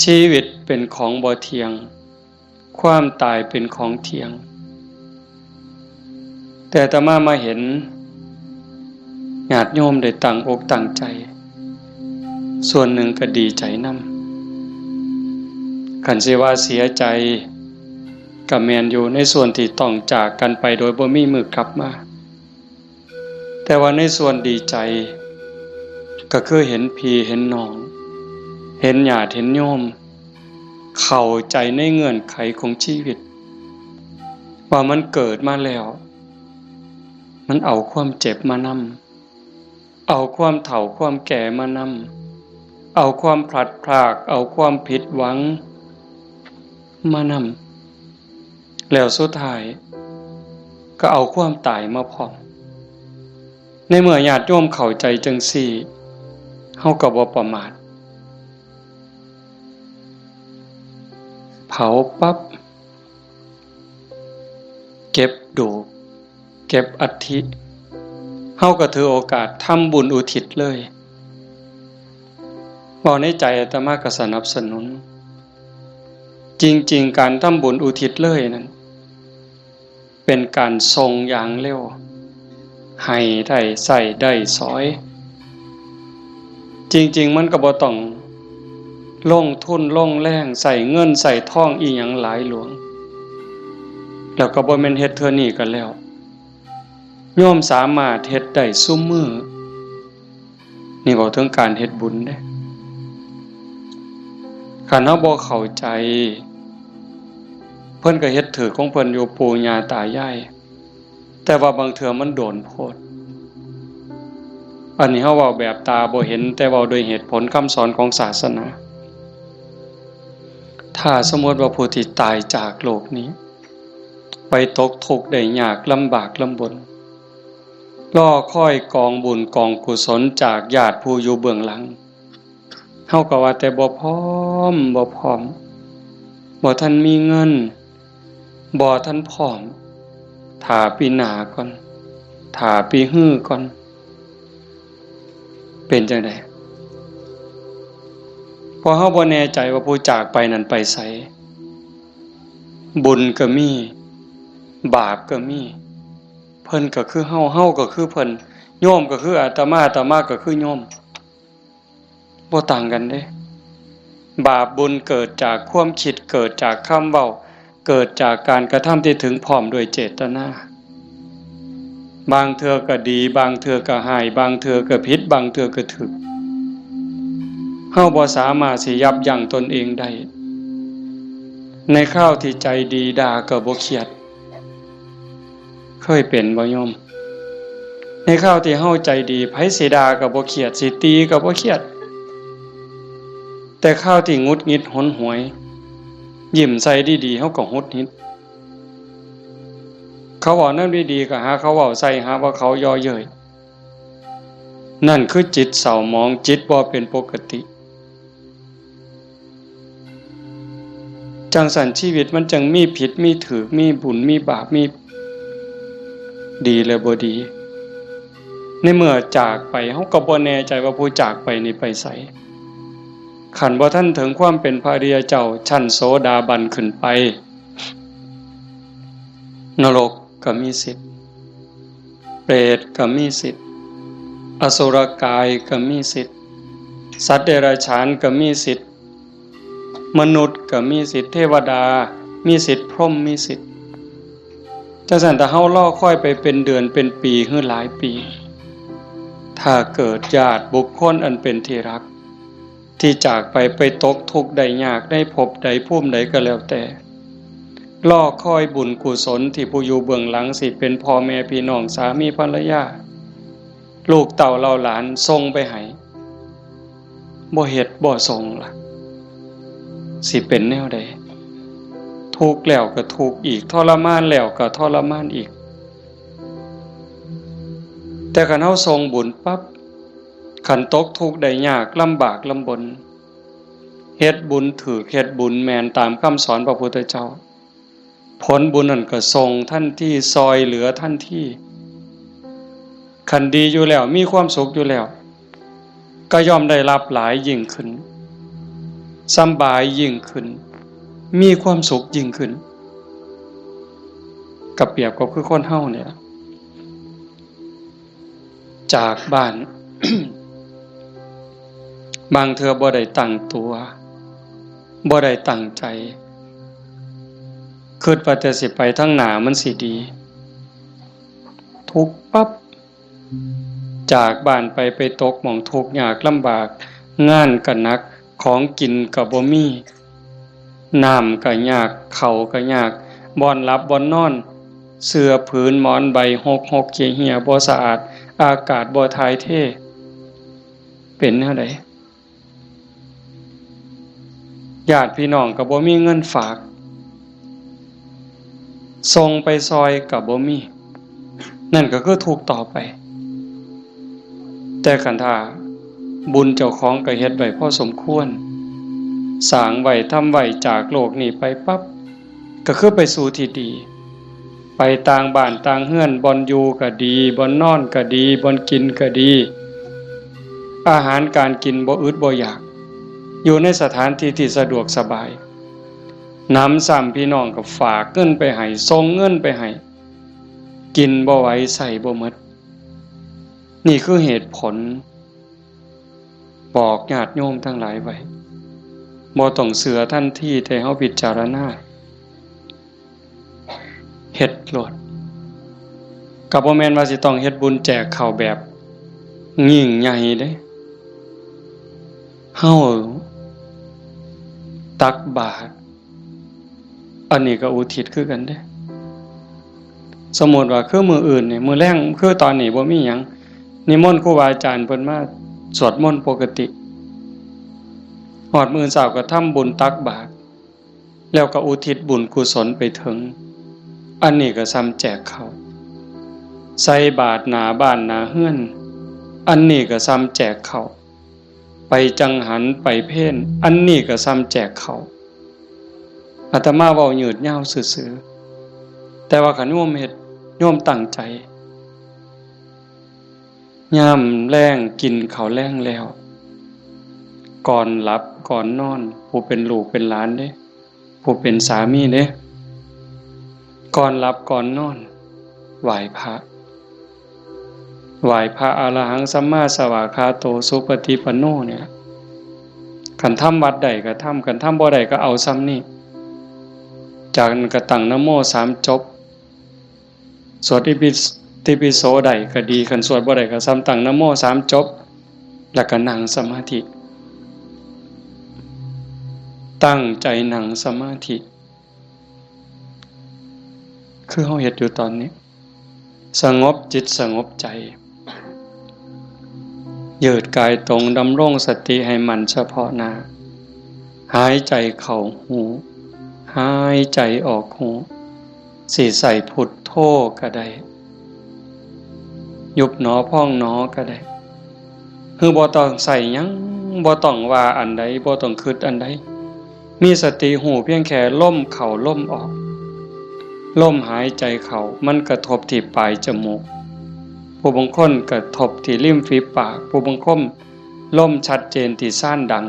ชีวิตเป็นของบ่เที่ยงความตายเป็นของเที่ยงแต่อาตมาเห็นญาติโยมได้ตั้งอกตั้งใจส่วนหนึ่งก็ดีใจนำคันสิว่าเสียใจก็แม่นอยู่ในส่วนที่ต้องจากกันไปโดยบ่มีมื้อกลับมาแต่ว่าในส่วนดีใจก็คือเห็นพี่เห็นน้องเห็นญาติเห็นโยมเข้าใจในเงื่อนไขของชีวิตว่ามันเกิดมาแล้วมันเอาความเจ็บมานำเอาความเฒ่าความแก่มานำเอาความพลัดพรากเอาความผิดหวังมานำแล้วสุดท้ายก็เอาความตายมาพร้อมในเมื่อญาติโยมเข้าใจจังซี่เฮาก็บ่ประมาทเผาปั๊บเก็บดูกเก็บอัฐิเฮาก็ถือโอกาสทำบุญอุทิศเลยบ่ในใจอาตมาก็สนับสนุนจริงๆการทำบุญอุทิศเลยนั้นเป็นการทรงอย่างเร็วให้ได้ใส่ได้สอยจริงๆมันก็บ่ต้องลงทุนลงแรงใส่เงินใส่ทองอีหยังหลายหลวงแล้วก็บ่แม่นเฮ็ดเทื่อนี้กันแล้วโยมสามารถเฮ็ดได้ซุมื้อนี่เว้าถึงการเฮ็ดบุญเด้คันเฮาบ่เข้าใจเพิ่นก็เฮ็ดถือของเพิ่นอยู่ปู่ย่าตายายแต่ว่าบางเทื่อมันโดนโพดอันนี้เฮาเว้าแบบตาบ่เห็นแต่เว้าด้วยเหตุผลคำสอนของศาสนาถ้าสมมติว่าผู้ที่ตายจากโลกนี้ไปตกทุกข์ได้ยากลำบากลำบนรอคอยกองบุญกองกุศลจากญาติผู้อยู่เบื้องหลังเฮาก็ว่าแต่บ่พร้อมบ่ทันมีเงินบ่ทันพร้อมถ้าปีหน้าก่อนถ้าปีฮื้อก่อนเป็นจังได๋พอเฮาบ่แน่ใจว่าผู้จากไปนั้นไปไสบุญก็มีบาปก็มีเพิ่นก็คือเฮาก็คือเพิ่นโยมก็คืออาตมาก็คือโยมบ่ต่างกันเด้บาปบุญเกิดจากความคิดเกิดจากคำเว้าเกิดจากการกระทำที่ถึงพร้อมด้วยเจตนาบางเทื่อก็ดีบางเทื่อก็ร้ายบางเทื่อก็ผิดบางเทื่อก็ถูกเฮาบ่สามารถสิยับยั้งตนเองได้ในคราวที่ใจดีด่าก็บ่เครียดเคยเป็นบ่โยมในคราวที่เฮาใจดีไผสิด่าก็บ่เครียดสิตีก็บ่เครียดแต่คราวที่หงุดหงิดหนหวยยิ้มใส่ดีๆเฮาก็หงุดหงิดเขาเว้านำดีๆก็หาเขาเว้าใส่หาว่าเขาย่อเย้ยนั่นคือจิตเศร้าหมองจิตบ่เป็นปกติจังสันชีวิตมันจังมีผิดมีถูกมีบุญมีบาปมีดีและบ่ดีในเมื่อจากไปเฮาก็บ่แน่ใจว่าผู้จากไปนี่ไปไสขันบ่ทันถึงความเป็นพระอริยเจ้าชั้นโสดาบันขึ้นไปนรกก็มีสิทธิ์เปรตก็มีสิทธิ์อสุรกายก็มีสิทธิ์สัตว์เดรัจฉานก็มีสิทธิ์มนุษย์ก็มีสิทธิ์เทวดามีสิทธิ์พรหมมีสิทธิ์จังซั่นถ้าเฮารอคอยไปเป็นเดือนเป็นปีหรือหลายปีถ้าเกิดญาติบุคคลอันเป็นที่รักที่จากไปตกทุกข์ได้ยากได้พบใดภูมิใดก็แล้วแต่รอคอยบุญกุศลที่ผู้อยู่เบื้องหลังสิเป็นพ่อแม่พี่น้องสามีภรรยาลูกเต้าเราหลานส่งไปให้บ่เฮ็ดบ่ส่งล่ะสิเป็นแนวใดทุกข์แล้วก็ทุกข์อีกทรมานแล้วก็ทรมานอีกแต่คันเฮาส่งบุญปั๊บคันตกทุกข์ได้ยากลำบากลำบนเฮ็ดบุญถูกเฮ็ดบุญแม่นตามคำสอนพระพุทธเจ้าผลบุญนั้นก็ส่งทันทีซอยเหลือทันทีคันดีอยู่แล้วมีความสุขอยู่แล้วก็ย่อมได้รับหลายยิ่งขึ้น สบายยิ่งขึ้นมีความสุขยิ่งขึ้นกับเปรียบกับคือคนเฮาเนี่ยจากบ้าน บางเทื่อบ่ได้ตั้งตัวบ่ได้ตั้งใจคิดว่าแต่สิไปทางหน้ามันสิดีทุกข์ปั๊บจากบ้านไปตกหม้องทุกข์ยากลำบากงานก็หนักของกินก็บ่มีน้ำก็ยากข้าวก็ยากบ่อนหลับบ่อนนอนเสื้อผืนหมอนใบหกเหี่ยบ่สะอาดอากาศบ่ถ่ายเทเป็นแนวใดญาติพี่น้องก็บ่มีเงินฝากส่งไปซอยก็บ่มีนั่นก็คือทุกข์ต่อไปแต่คันถ้าบุญเจ้าของก็เฮ็ดไว้พอสมควรสร้างไว้ทำไว้จากโลกนี้ไปปั๊บก็คือไปสู่ที่ดีไปต่างบ้านต่างเฮือนบ่อนอยู่ก็ดีบ่อนนอนก็ดีบ่อนกินก็ดีอาหารการกินบ่อึดบ่อยากอยู่ในสถานที่ที่สะดวกสบายน้ำซ้ำพี่น้องก็ฝากเงินไปให้ส่งเงินไปให้กินบ่ไหวใส่บ่หมดนี่คือเหตุผลบอกญาติโยมทั้งหลายไว้บ่ต้องเสือทันทีที่เฮาพิจารณาเฮ็ดโลดก็บ่แม่นว่าสิต้องเฮ็ดบุญแจกข้าวแบบยิ่งใหญ่เด้เฮาตักบาตรอันนี้ก็อุทิศคือกันเด้สมมุติว่าคือมื้ออื่นนี่มื้อแลงคือตอนนี้บ่มีหยังนิมนต์ครูบาอาจารย์เพิ่นมาสวดมนต์ปกติฮอดมื้อเช้าก็ทำบุญตักบาตรแล้วก็อุทิศบุญกุศลไปถึงอันนี้ก็ซ้ำแจกข้าวใส่บาตรหน้าบ้านหน้าเฮือนอันนี้ก็ซ้ำแจกข้าวไปจังหันไปเพ่นอันนี้ก็ซ้ำแจกข้าวอาตมาเว้ายืดยาวซื่อๆแต่ว่าคันโยมเฮ็ดโยมตั้งใจยามแลงกินข้าวแลงแล้วก่อนหลับก่อนนอนผู้เป็นลูกเป็นหลานเด้ผู้เป็นสามีเด้ก่อนหลับก่อนนอนไหว้พระอรหังสัมมาสวากขาโตสุปฏิปันโนเนี่ยคันทำวัดใดก็ทำคันทำบ่ใดก็เอาซ้ำนี่จากนั้นก็ตั้งนะโม3จบสวดอิติปิโสใดก็ดีคันสวดบ่ใดก็ซ้ำตั้งนะโม3จบแล้วก็นั่งสมาธิตั้งใจนั่งสมาธิคือเฮาเฮ็ดอยู่ตอนนี้สงบจิตสงบใจยืดกายตรงดำรงสติให้มั่นเฉพาะหน้าหายใจเข้าหูหายใจออกหูสิใส่พุทโธก็ได้ยุบหนอพองหนอก็ได้คือบ่ต้องใส่หยังบ่ต้องว่าอันใดบ่ต้องคิดอันใดมีสติหูเพียงแค่ลมเข้าลมออกลมหายใจเข้ามันกระทบที่ปลายจมูกผู้บางคนกระทบที่ริมฝีปากผู้บางคนลมชัดเจนที่ซ่านดัง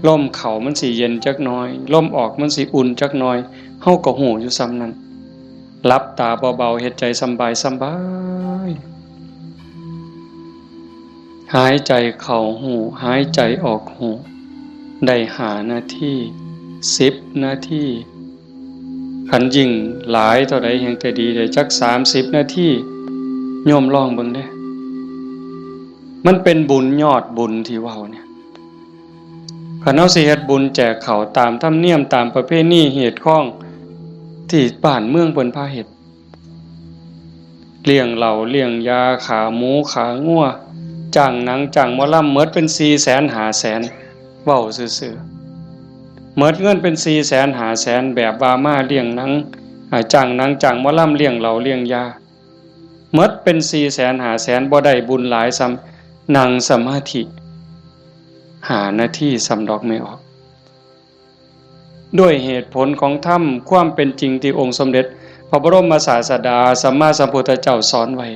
ลมเข้ามันสิเย็นจักหน่อยลมออกมันสิอุ่นจักหน่อยเฮาก็หูอยู่ซ้ำนั้นหลับตาเบาๆเฮ็ดใจสบายหายใจเข้าหูหายใจออกหูได้5 นาที10 นาทีขันยิ่งหลายเท่าใดแห่งแต่ดีได้จัก30 นาทีโยมลองเบิ่งเด้มันเป็นบุญยอดบุญที่เว้าเนี่ยคันเฮาสิเฮ็ดบุญแจกข้าวตามธรรมเนียมตามประเพณีเหตุข้องที่บ้านเมืองเพิ่นพาเฮ็ดเลี้ยงเหล้าเลี้ยงยาขาหมูขางัวจ้างหนังจ้างหมอลำหมดเป็น 400,000 500,000เว้าซื่อๆหมดเงินเป็น 400,000 500,000แบบว่ามาเลี้ยงหนังจ้างหนังจ้างหมอลำเลี้ยงเหล้าเลี้ยงยาหมดเป็น 400,000 500,000บ่ได้บุญหลายซ้ำนั่งสมาธิ5 นาทีสำดอกไม่ออกด้วยเหตุผลของธรรมความเป็นจริงที่องค์สมเด็จพระบรมศาสดาสัมมาสัมพุทธเจ้าสอนไว้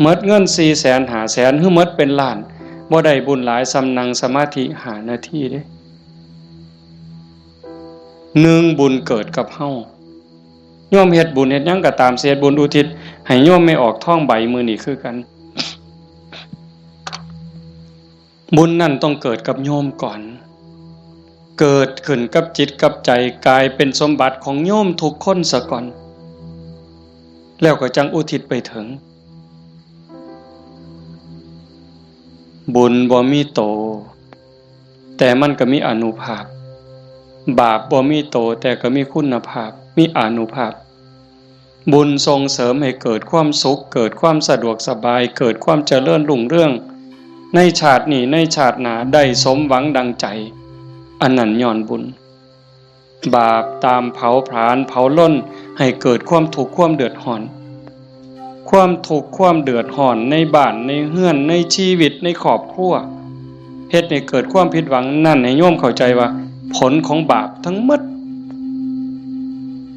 หมดเงิน 400,000 500,000 หรือหมดเป็นล้าน บ่ได้บุญหลายสำนังสมาธิ5 นาทีเด้1บุญเกิดกับเฮาโยมเฮ็ดบุญเฮ็ดหยังก็ตามเสียบุญอุทิศให้โยมไม่ออกท้องใบมื้อนี้คือกันบุญนั่นต้องเกิดกับโยมก่อนเกิดขึ้นกับจิตกับใจกลายเป็นสมบัติของโยมทุกคนซะก่อนแล้วก็จังอุทิศไปถึงบุญบ่มีโตแต่มันก็มีอานุภาพบาปบ่มีโตแต่ก็มีคุณภาพมีอานุภาพบุญส่งเสริมให้เกิดความสุขเกิดความสะดวกสบายเกิดความเจริญรุ่งเรืองในชาตินี้ในชาติหน้าได้สมหวังดังใจอันนั้นย้อนบุญบาปตามเผาผลาญเผาล้นให้เกิดความทุกข์ความเดือดร้อนความทุกข์ความเดือดร้อนในบ้านในเฮือนในชีวิตในครอบครัวเฮ็ดให้เกิดความผิดหวังนั่นให้โยมเข้าใจว่าผลของบาปทั้งหมด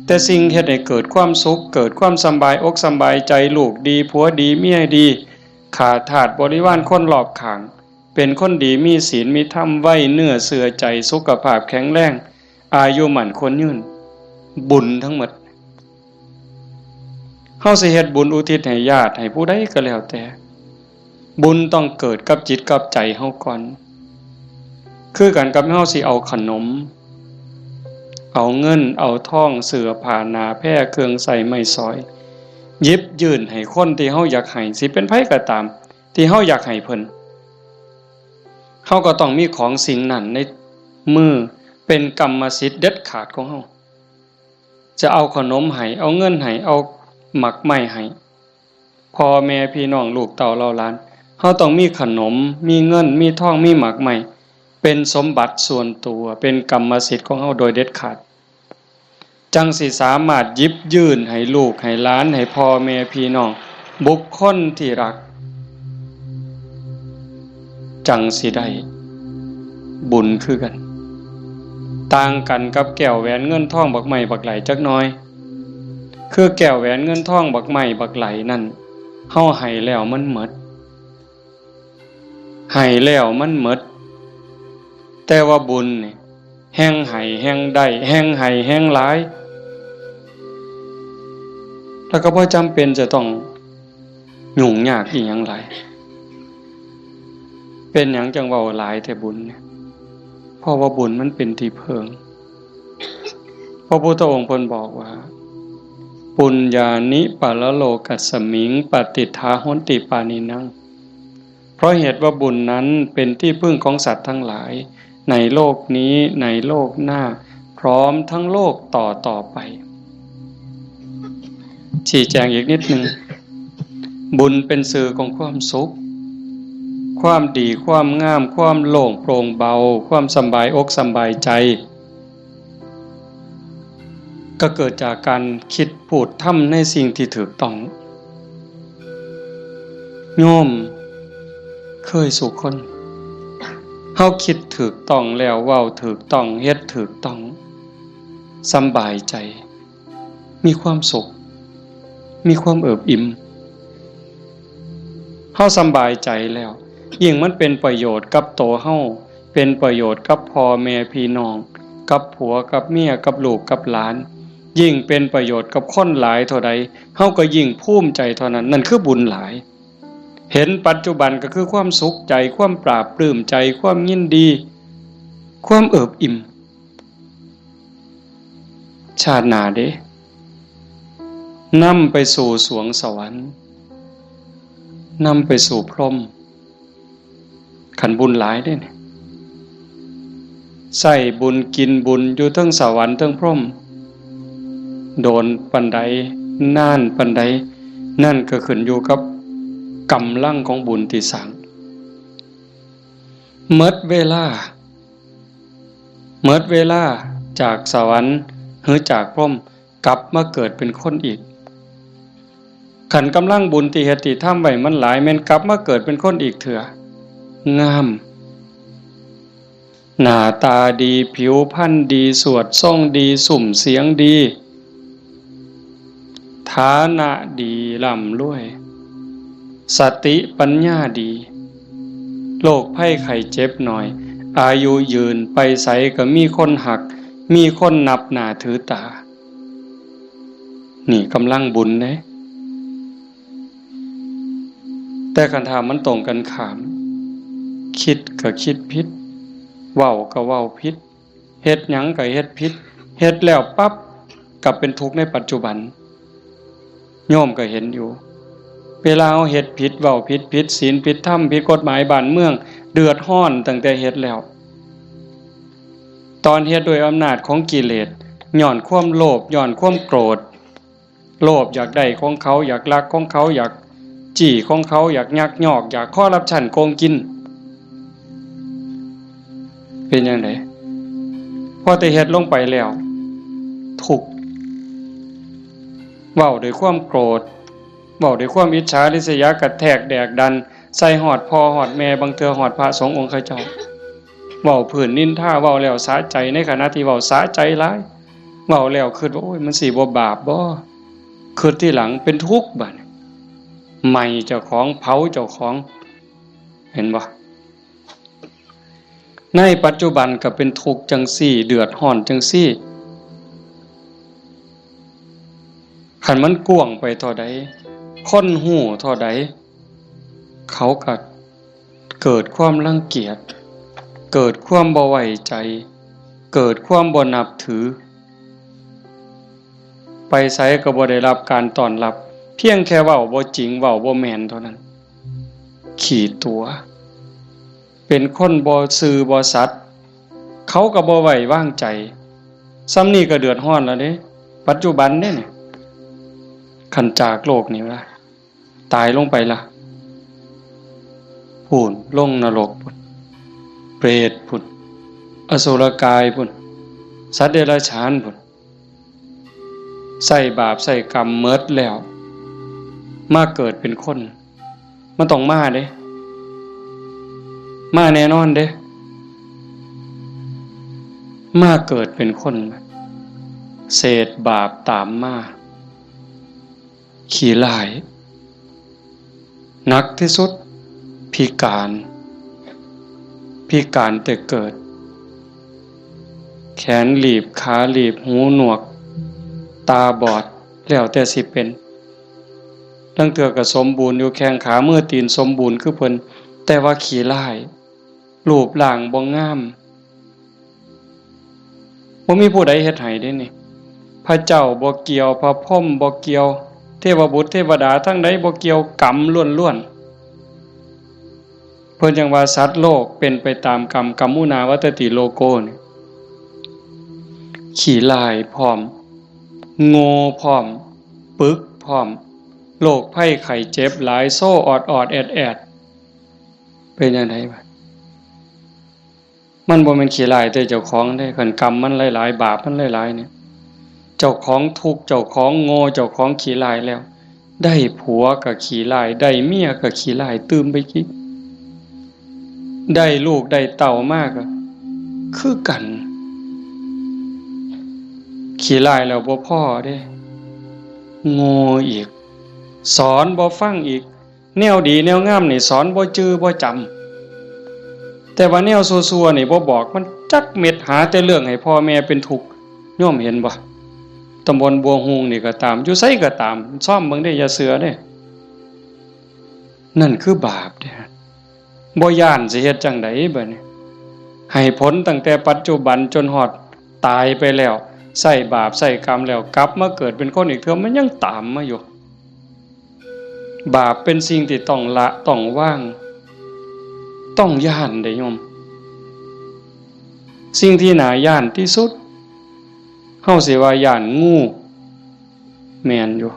แต่สิ่งเฮ็ดให้เกิดความสุขเกิดความสบายอกสบายใจลูกดีผัวดีเมียดีขาทาสบริวารคนรอบข้างเป็นคนดีมีศีลมีธรรมไว้เนื้อเสื่อใจสุขภาพแข็งแรงอายุมั่นคนยืนบุญทั้งหมดเฮาสิเฮ็ดบุญอุทิศให้ญาติให้ผู้ใดก็แล้วแต่บุญต้องเกิดกับจิตกับใจเฮาก่อนคือกันกับเฮาสิเอาขนมเอาเงินเอาทองเสื้อผ้าหนาแพร่เครื่องใส่ไม้สอยหยิบยื่นให้คนที่เฮาอยากให้สิเป็นไผก็ตามที่เฮาอยากให้เพิ่นเฮาก็ต้องมีของสิ่งนั้นในมือเป็นกรรมสิทธิ์เด็ดขาดของเฮาจะเอาขนมให้เอาเงินให้เอาหมักไม้ให้พ่อแม่พี่น้องลูกเต้าเราหลานเฮาต้องมีขนมมีเงินมีทองมีหมักไม้เป็นสมบัติส่วนตัวเป็นกรรมสิทธิ์ของเฮาโดยเด็ดขาดจังสิสามารถหยิบยื่นให้ลูกให้หลานให้พ่อแม่พี่น้องบุคคลที่รักจังสิได้บุญคือกันต่างกันกับแก้วแหวนเงินทองบักไม้บักไหลจักหน่อยคือแก้วแหวนเงินทองบักไม้บักไหลนั่นเฮาให้แล้วมันหมดให้แล้วมันหมดแต่ว่าบุญนี่แห่งให้แห่งได้แห่งให้แห่งหลายแล้วก็บ่จำเป็นจะต้องยุ่งยากอีหยังหลายเป็นหยังจังเว้าหลายแต่บุญเนี่ยเพราะว่าบุญมันเป็นที่เพิงพระพุทธองค์เพิ่นบอกว่าปุญญานิปะละโลกัสสมิงปฏิทาหนติปานินังเพราะเหตุว่าบุญนั้นเป็นที่พึ่งของสัตว์ทั้งหลายในโลกนี้ในโลกหน้าพร้อมทั้งโลกต่อไปชี้แจงอีกนิดนึงบุญเป็นสื่อของความสุขความดีความงามความโล่งโปร่งเบาความสบายอกสบายใจก็เกิดจากการคิดพูดทำในสิ่งที่ถูกต้องโยมเคยสุขคนเฮาคิดถูกต้องแล้วเว้าถูกต้องเฮ็ดถูกต้องสบายใจมีความสุขมีความเอิบอิ่มเฮาสบายใจแล้วยิ่งมันเป็นประโยชน์กับตัวเฮาเป็นประโยชน์กับพ่อแม่พี่น้องกับผัวกับเมียกับลูกกับหลานยิ่งเป็นประโยชน์กับคนหลายเท่าใดเฮาก็ยิ่งภูมิใจเท่านั้นนั่นคือบุญหลายเห็นปัจจุบันก็คือความสุขใจความปราบปลื้มใจความยินดีความเอิบอิ่มชาติหน้าเด้นำไปสู่สวงสวรรค์นำไปสู่พรหมขันบุญหลายได้เนี่ยใส่บุญกินบุญอยู่ทั้งสวรรค์ทั้งพรหมโดนปันใดน่านปันใดนั่นก็ขึ้นอยู่กับกำลังของบุญที่สร้างเมิดเวลาจากสวรรค์หรือจากพรหมกลับมาเกิดเป็นคนอีกขันกำลังบุญที่เฮ็ดที่ทำไว้มันหลายแม่นกลับมาเกิดเป็นคนอีกเถื่องามหน้าตาดีผิวพรรณดีสวดทรงดีสุ่มเสียงดีฐานะดีร่ำรวยสติปัญญาดี โรคภัยไข้เจ็บน้อยอายุยืนไปไสก็มีคนหักมีคนนับหน้าถือตานี่กำลังบุญเด้แต่คันถามมันตรงกันข้ามคิดก็คิดผิดเว้าก็เว้าผิดเฮ็ดหยังก็เฮ็ดผิดเฮ็ดแล้วปั๊บกลับเป็นทุกข์ในปัจจุบันโยมก็เห็นอยู่เวลาเอาเฮ็ดผิดเว้าผิดศีลผิดธรรมผิดกฎหมายบ้านเมืองเดือดร้อนตั้งแต่เฮ็ดแล้วตอนเฮ็ดโดยอำนาจของกิเลสย้อนความโลภย้อนความโกรธโลภอยากได้ของเขาอยากลักของเขาอยากจี้ของเขาอยากยักยอกอยากคอร์รัปชันโกงกินเป็นจังได๋พอแต่เฮ็ดลงไปแล้วทุกข์เว้าด้วยความโกรธเว้าด้วยความอิจฉาริษยากระแทกแดกดันใส่หอดพ่อหอดแม่บางเทื่อหอดพระสงฆ์องค์ข้าเจ้าเว้าพื้นนินทาเว้าแล้วสะใจในขณะที่เว้าสะใจหลายเว้าแล้วคิดว่าโอ้ยมันสิบ่บาปบ่คิดที่หลังเป็นทุกข์บัดไหม้เจ้าของเผาเจ้าของเห็นบ่ในปัจจุบันก็เป็นทุกข์จังซี่เดือดร้อนจังซี่คันมันกว้างไปเท่าใดคนหู้เท่าใดเขาก็เกิดความรังเกียจเกิดความบ่ไว้ใจเกิดความบ่นับถือไปไสก็บ่ได้รับการต้อนรับเพียงแค่เว้าบ่จริงเว้าบ่แม่นเท่านั้นขี้ตัวเป็นคนบ่ซื่อบ่สัตย์เขาก็บ่ไว้วางใจซ้ำนี้ก็เดือดร้อนแล้วเด้ปัจจุบันเด้นี่คันจากโลกนี้ล่ะตายลงไปล่ะพูนลงนรกพุ่นเปรตพุ่นอสุรกายพุ่นสัตว์เดรัจฉานพุ่นใส่บาปใส่กรรมเมิดแล้วมาเกิดเป็นคนมันต้องมาเด้มาแน่นอนเด้มาเกิดเป็นคนเศษบาปตามมาขี้ร้ายหนักที่สุดพิการแต่เกิดแขนหลีบขาหลีบหูหนวกตาบอดแล้วแต่สิเป็นลังเทื่อก็สมบูรณ์อยู่แข้งขามือตีนสมบูรณ์คือเพิ่นแต่ว่าขี้ร้ายรูปร่างบ่งามบ่มีผู้ใดเฮ็ดให้เด้นี่พระเจ้าบ่เกี่ยวพระพรหมบ่เกี่ยวเทวบุตรเทวดาทั้งใดบ่เกี่ยวกรรมล้วนๆเพิ่นจังว่าสัตว์โลกเป็นไปตามกรรมกัมมุนาวัตติโลโกนี่ขี้ลายพร้อมโง่พร้อมปึกพร้อมโรคภัยไข้เจ็บหลายโซ่ออดแอดเป็นจังได๋วะมันบ่แม่นขี้ลายแต่เจ้าของเด้คันกรรมมันหลายๆบาปมันหลายๆเนี่ยเจ้าของทุกข์เจ้าของโง่เจ้าของขี้ลายแล้วได้ผัวก็ขี้ลายได้เมียก็ขี้ลายตื่มไปกินได้ลูกได้เต่ามากก็คือกันขี้ลายแล้วบ่พอเด้โง่อีกสอนบ่ฟังอีกแนวดีแนวงามนี่สอนบ่จื้อบ่จำแต่ว่าแนวซั่วๆนี่บ่บอกมันจักเม็ดหาแต่เรื่องให้พ่อแม่เป็นทุกข์โยมเห็นบ่ตำบลบัวฮูงนี่ก็ตามอยู่ไสก็ตามซ่อมเบิ่งได้อย่าเสือเด้นั่นคือบาปเด้บ่ย้านสิเฮ็ดจังได๋บัดนี้ให้ผลตั้งแต่ปัจจุบันจนฮอดตายไปแล้วใส่บาปใส่กรรมแล้วกลับมาเกิดเป็นคนอีกเทื่อมันยังตามมาอยู่บาปเป็นสิ่งที่ต้องละต้องวางต้องย้านเด้โยมสิ่งที่น่าย้านที่สุดเฮาสิว่าย้านงูแม่นอยู่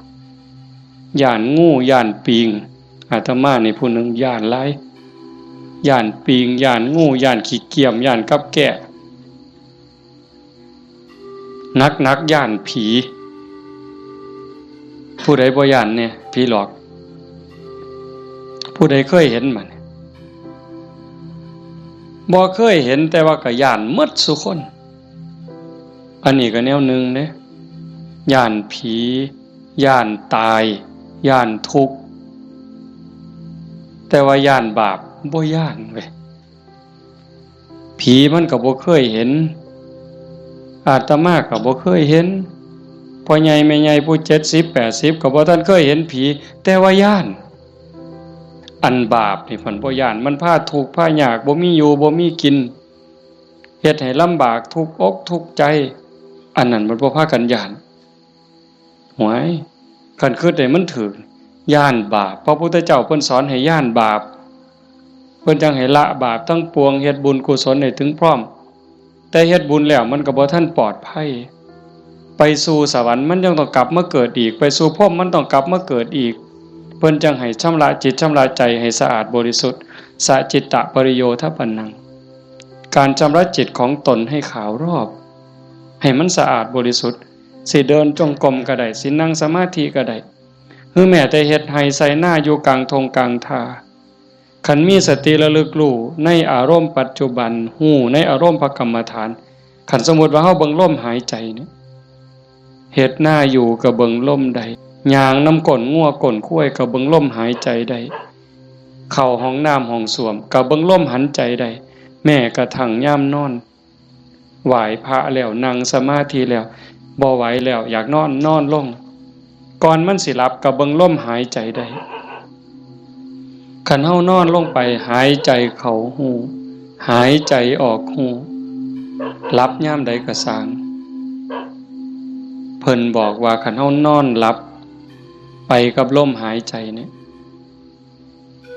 ย้านงูย้านปิงอาตมานี่ผู้หนึงย้านหลายย้านปิงย้านงูย้านขี้เกียจย้านกับแกะนักย้านผีผู้ใดบ่ย้านเนี่ยผีหลอกผู้ใดเคยเห็นมันบ่เคยเห็นแต่ว่าก็ย้านหมดซุคนอันนี้ก็แนวหนึ่งเด้ย้านผีย้านตายย้านทุกข์แต่ว่าย้านบาปบ่ย้านเว้ย ผีมันก็บ่เคยเห็นอาตมาก็บ่เคยเห็นพ่อใหญ่แม่ใหญ่ผู้70 80ก็บ่ทันเคยเห็นผีแต่ว่าย้านอันบาปนี่เพิ่นบ่ย้านมันพาทุกข์พายากบ่มีอยู่บ่มีกินเฮ็ดให้ลำบากทุกข์อกทุกข์ใจอันนั้นมันบ่พากันย้านหวยคันคิดได้มันถูกย้านบาปพระพุทธเจ้าเพิ่นสอนให้ย้านบาปเพิ่นจังให้ละบาปทั้งปวงเฮ็ดบุญกุศลให้ถึงพร้อมแต่เฮ็ดบุญแล้วมันก็บ่ทันปลอดภัยไปสู่สวรรค์มันยังต้องกลับมาเกิดอีกไปสู่พรหมมันต้องกลับมาเกิดอีกเพิ่นจังให้ชำระจิตชำระใจให้สะอาดบริสุทธิ์สะจิตตะปริโยทปันนังการชำระจิตของตนให้ขาวรอบให้มันสะอาดบริสุทธิ์สิเดินจงกรมก็ได้สินั่งสมาธิก็ได้หรือแม้แต่เฮ็ดให้ใส่หน้าอยู่กลางทงกลางทาขันมีสติระลึกรู้ในอารมณ์ปัจจุบันหูในอารมณ์พระกรรมฐานขันสมมุติว่าเฮาเบิ่งลมหายใจเนี่ยเฮ็ดหน้าอยู่ก็เบิ่งลมใดย่างน้ำก้นงัวก้นข้วยก็เบิ่งลมหายใจใดเข้าห้องน้ำห้องส้วมก็เบิ่งลมหันใจใดแม้กระทั่งยามนอนไหว้พระแล้วนั่งสมาธิแล้วบ่ไหวแล้วอยากนอนนอนลงก่อนมันสิหลับก็เบิ่งลมหายใจใดคันเฮานอนลงไปหายใจเข้าหูหายใจออกหูหลับยามใดก็สร้างเพิ่นบอกว่าคันเฮานอนหลับไปกับลมหายใจเนี่ย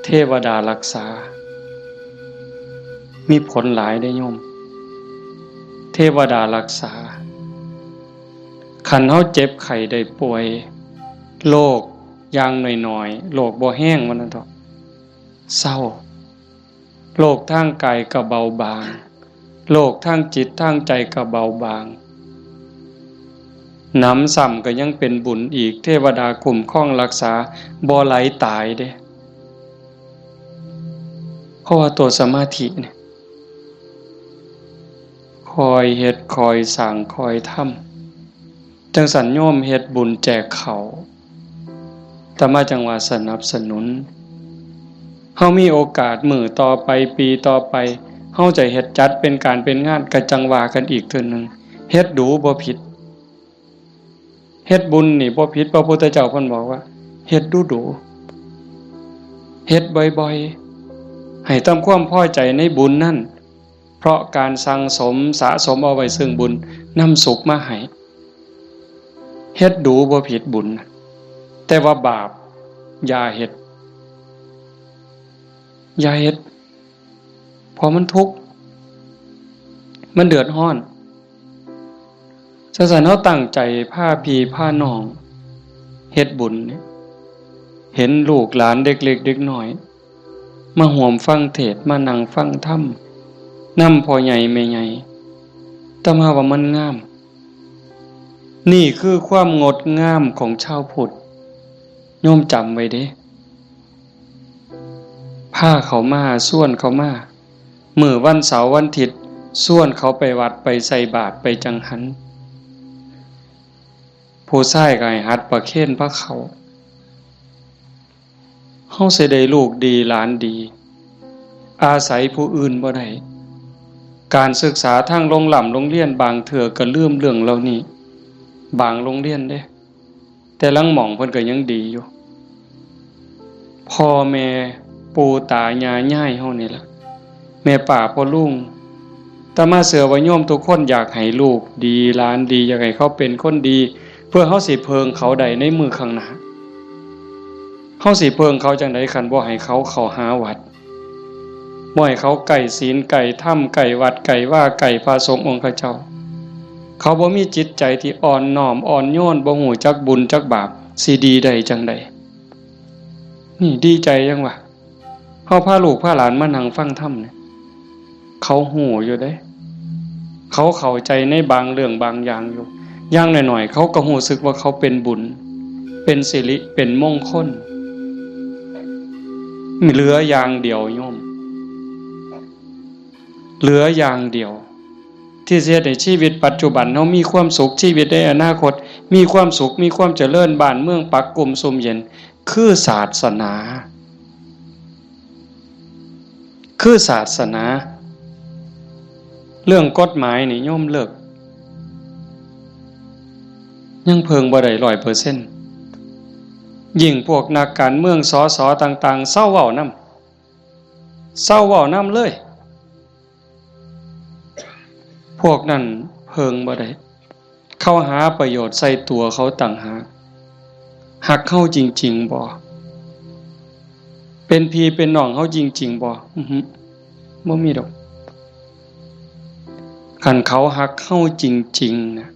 เทวดารักษามีผลหลายได้โยมเทวดารักษาคันเฮาเจ็บไข้ได้ป่วยโรคอย่างน้อยๆโรคบ่แห้งว่านั่นเถาะเศร้าโรคทางกายก็เบาบางโรคทางจิตทางใจก็เบาบางน้ำซ้ำก็ยังเป็นบุญอีกเทวดาคุ้มครองรักษาบ่ไหลตายเด้เพราะว่าตัวสมาธิเนี่ยคอยเฮ็ดคอยสร้างคอยทำจังสันโยมเฮ็ดบุญแจกเขาแต่มาจังว่าสนับสนุนเฮามีโอกาสมื้อต่อไปปีต่อไปเฮาจะเฮ็ดจัดเป็นการเป็นงานก็จังว่ากันอีกเทื่อนึงเฮ็ดดูบ่ผิดเฮ็ดบุญนี่บ่ผิดพระพุทธเจ้าเพิ่นบอกว่าเฮ็ดดูๆเฮ็ดบ่อยๆให้ทำความพอใจในบุญนั่นเพราะการสั่งสมสะสมเอาไว้ซึ่งบุญนำสุขมาให้เฮ็ดดูบ่ผิดบุญแต่ว่าบาปอย่าเฮ็ดเพราะมันทุกข์มันเดือดร้อนฉะนั้นเฮาตั้งใจพาพี่พาน้องเฮ็ดบุญเนี่ยเห็นลูกหลานเด็กเล็กเด็กน้อยมาร่วมฟังเทศน์มานั่งฟังธรรมนำพ่อใหญ่แม่ใหญ่แต่มาว่ามันงามนี่คือความงดงามของชาวพุทธโยมจำไว้เด้พาเขามาส่วนเขามามื้อวันเสาร์วันอาทิตย์ส่วนเขาไปวัดไปใส่บาตรไปจังหันผู้ชายก็ให้หัดประเคนพระเขาเฮาสิได้ลูกดีหลานดีอาศัยผู้อื่นบ่ได้การศึกษาทางโรงเรียนบางเทื่อก็ลืมเรื่องเหล่านี้บางโรงเรียนเด้แต่ลังหม่องเพิ่นก็ยังดีอยู่พ่อแม่ปู่ตายายย่ายเฮานี่ล่ะแม่ป้าพ่อลุงแต่มาเสือว่าโยมทุกคนอยากให้ลูกดีหลานดีอยากให้เขาเป็นคนดีเพื่อเฮาสิเพิงเขาได้ในมือข้างหน้าเฮาสิเพิงเขาจังได๋คันบ่ให้เขาเข้าหาวัดบ่ให้เขาไก่ศีลไก่ถ้ำไก่วัดไก่ว่าไก่พระสงฆ์องค์เจ้าเขาบ่มีจิตใจที่อ่อนน้อมอ่อนโยนบ่ฮู้จักบุญจักบาปสิดีได้จังได๋นี่ดีใจจังวะเฮาพาลูกพาหลานมานั่งฟังธรรมเนี่ยเขาฮู้อยู่เด้เขาเข้าใจในบางเรื่องบางอย่างอยู่อย่างน้อยๆเขาก็รู้สึกว่าเขาเป็นบุญเป็นสิริเป็นมงคลมีเหลืออย่างเดียวโยมเหลืออย่างเดียวที่จะให้ชีวิตปัจจุบันเฮามีความสุขชีวิตในอนาคตมีความสุขมีความเจริญบ้านเมืองปักกลุ่มสุมเย็นคือศาสนา เรื่องกฎหมายนี่โยมเลิกยังเพิงบ่ได้100%ยิ่งพวกนักการเมืองสสต่างๆเศร้าเว้านำเลยพวกนั้นเพิงบ่ได้เข้าหาประโยชน์ใส่ตัวเขาต่างหากหักเข้าจริงๆบ่เป็นพี่เป็นน้องเขาจริงๆบ่บ่มีดอกคันเขาหักเข้าจริงๆนะ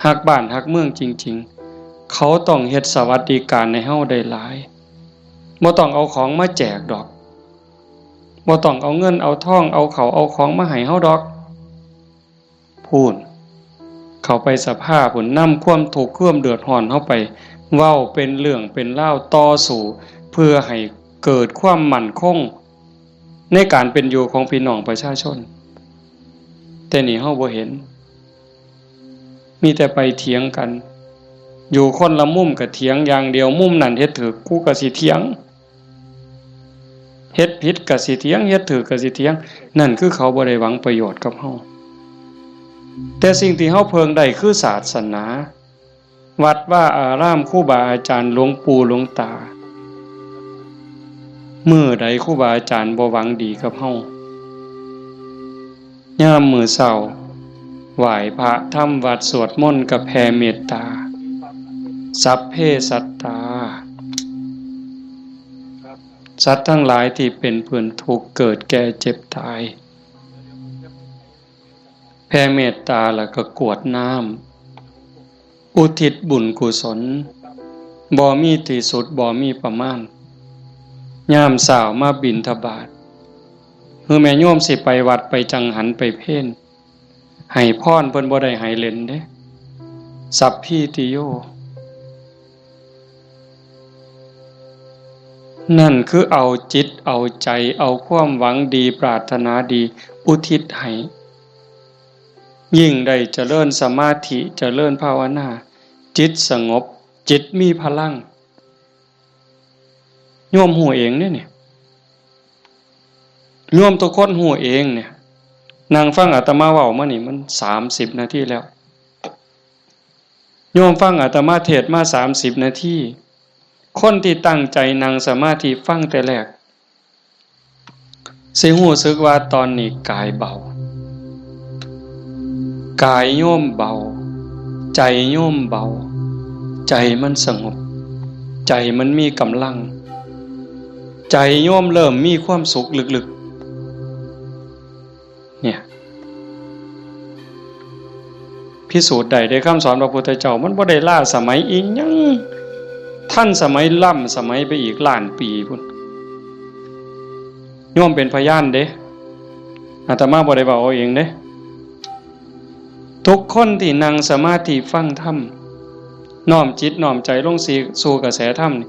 หักบ้านหักเมืองจริงๆเขาต้องเฮ็ดสวัสดิการให้เฮาได้หลายบ่ต้องเอาของมาแจกดอกบ่ต้องเอาเงินเอาทองเอาเขาเอาของมาให้เฮาดอกพูนเขาไปสภาพพุ่นนำความทุกข์ความเดือดร้อนเฮาไปเว้าเป็นเรื่องเป็นราวต่อสู้เพื่อให้เกิดความมั่นคงในการเป็นอยู่ของพี่น้องประชาชนแต่นี่เฮาบ่เห็นมีแต่ไปเถียงกันอยู่คนละมุมก็เถียงอย่างเดียวมุมนั้นเฮ็ดถูกกูก็สิเถียงเฮ็ดผิดก็สิเถียงเฮ็ดถูกก็สิเถียงนั่นคือเขาบ่ได้หวังประโยชน์กับเฮาแต่สิ่งที่เฮาเพิงได้คือศาสนาวัดว่าอารามครูบาอาจารย์หลวงปู่หลวงตามื้อใดครูบาอาจารย์บ่หวังดีกับเฮายามมื้อเช้าไหว้พระทำวัดสวดมนต์กับแผ่เมตตาสัพเพสัตตาสัตว์ทั้งหลายที่เป็นเพื่อนทุกข์เกิดแก่เจ็บตายแผ่เมตตาแล้วก็กรวดน้ำอุทิศบุญกุศลบ่มีที่สุดบ่มีประมาณยามเช้ามาบิณฑบาตคือแม่โยมสิไปวัดไปจังหันไปเพลให้พรเพิ่นบ่ได้ให้เล่นเด้สัพพิติโยนั่นคือเอาจิตเอาใจเอาความหวังดีปรารถนาดีอุทิศให้ยิ่งได้เจริญสมาธิเจริญภาวนาจิตสงบจิตมีพลังโยมหูเองเนี่ยโยมทุกคนหูเองเนี่ยนั่งฟังอาตมาเว้ามานี่มัน30นาทีแล้วโยมฟังอาตมาเทศมา30นาทีคนที่ตั้งใจนั่งสมาธิฟังแต่แรกสิรู้สึกว่าตอนนี้กายเบากายโยมเบาใจโยมเบาใจมันสงบใจมันมีกำลังใจโยมเริ่มมีความสุขลึกๆเนี่ยพิสูจน์ได้คำสอนพระพุทธเจ้ามันบ่ได้ล้าสมัยอีกยังท่านสมัยล้ำสมัยไปอีกล้านปีพุ่นโยมเป็นพยานเด้อาตมาบ่ได้เว้าเอาเองเด้ทุกคนที่นั่งสมาธิฟังธรรมน้อมจิตน้อมใจลงสู่กระแสธรรมนี่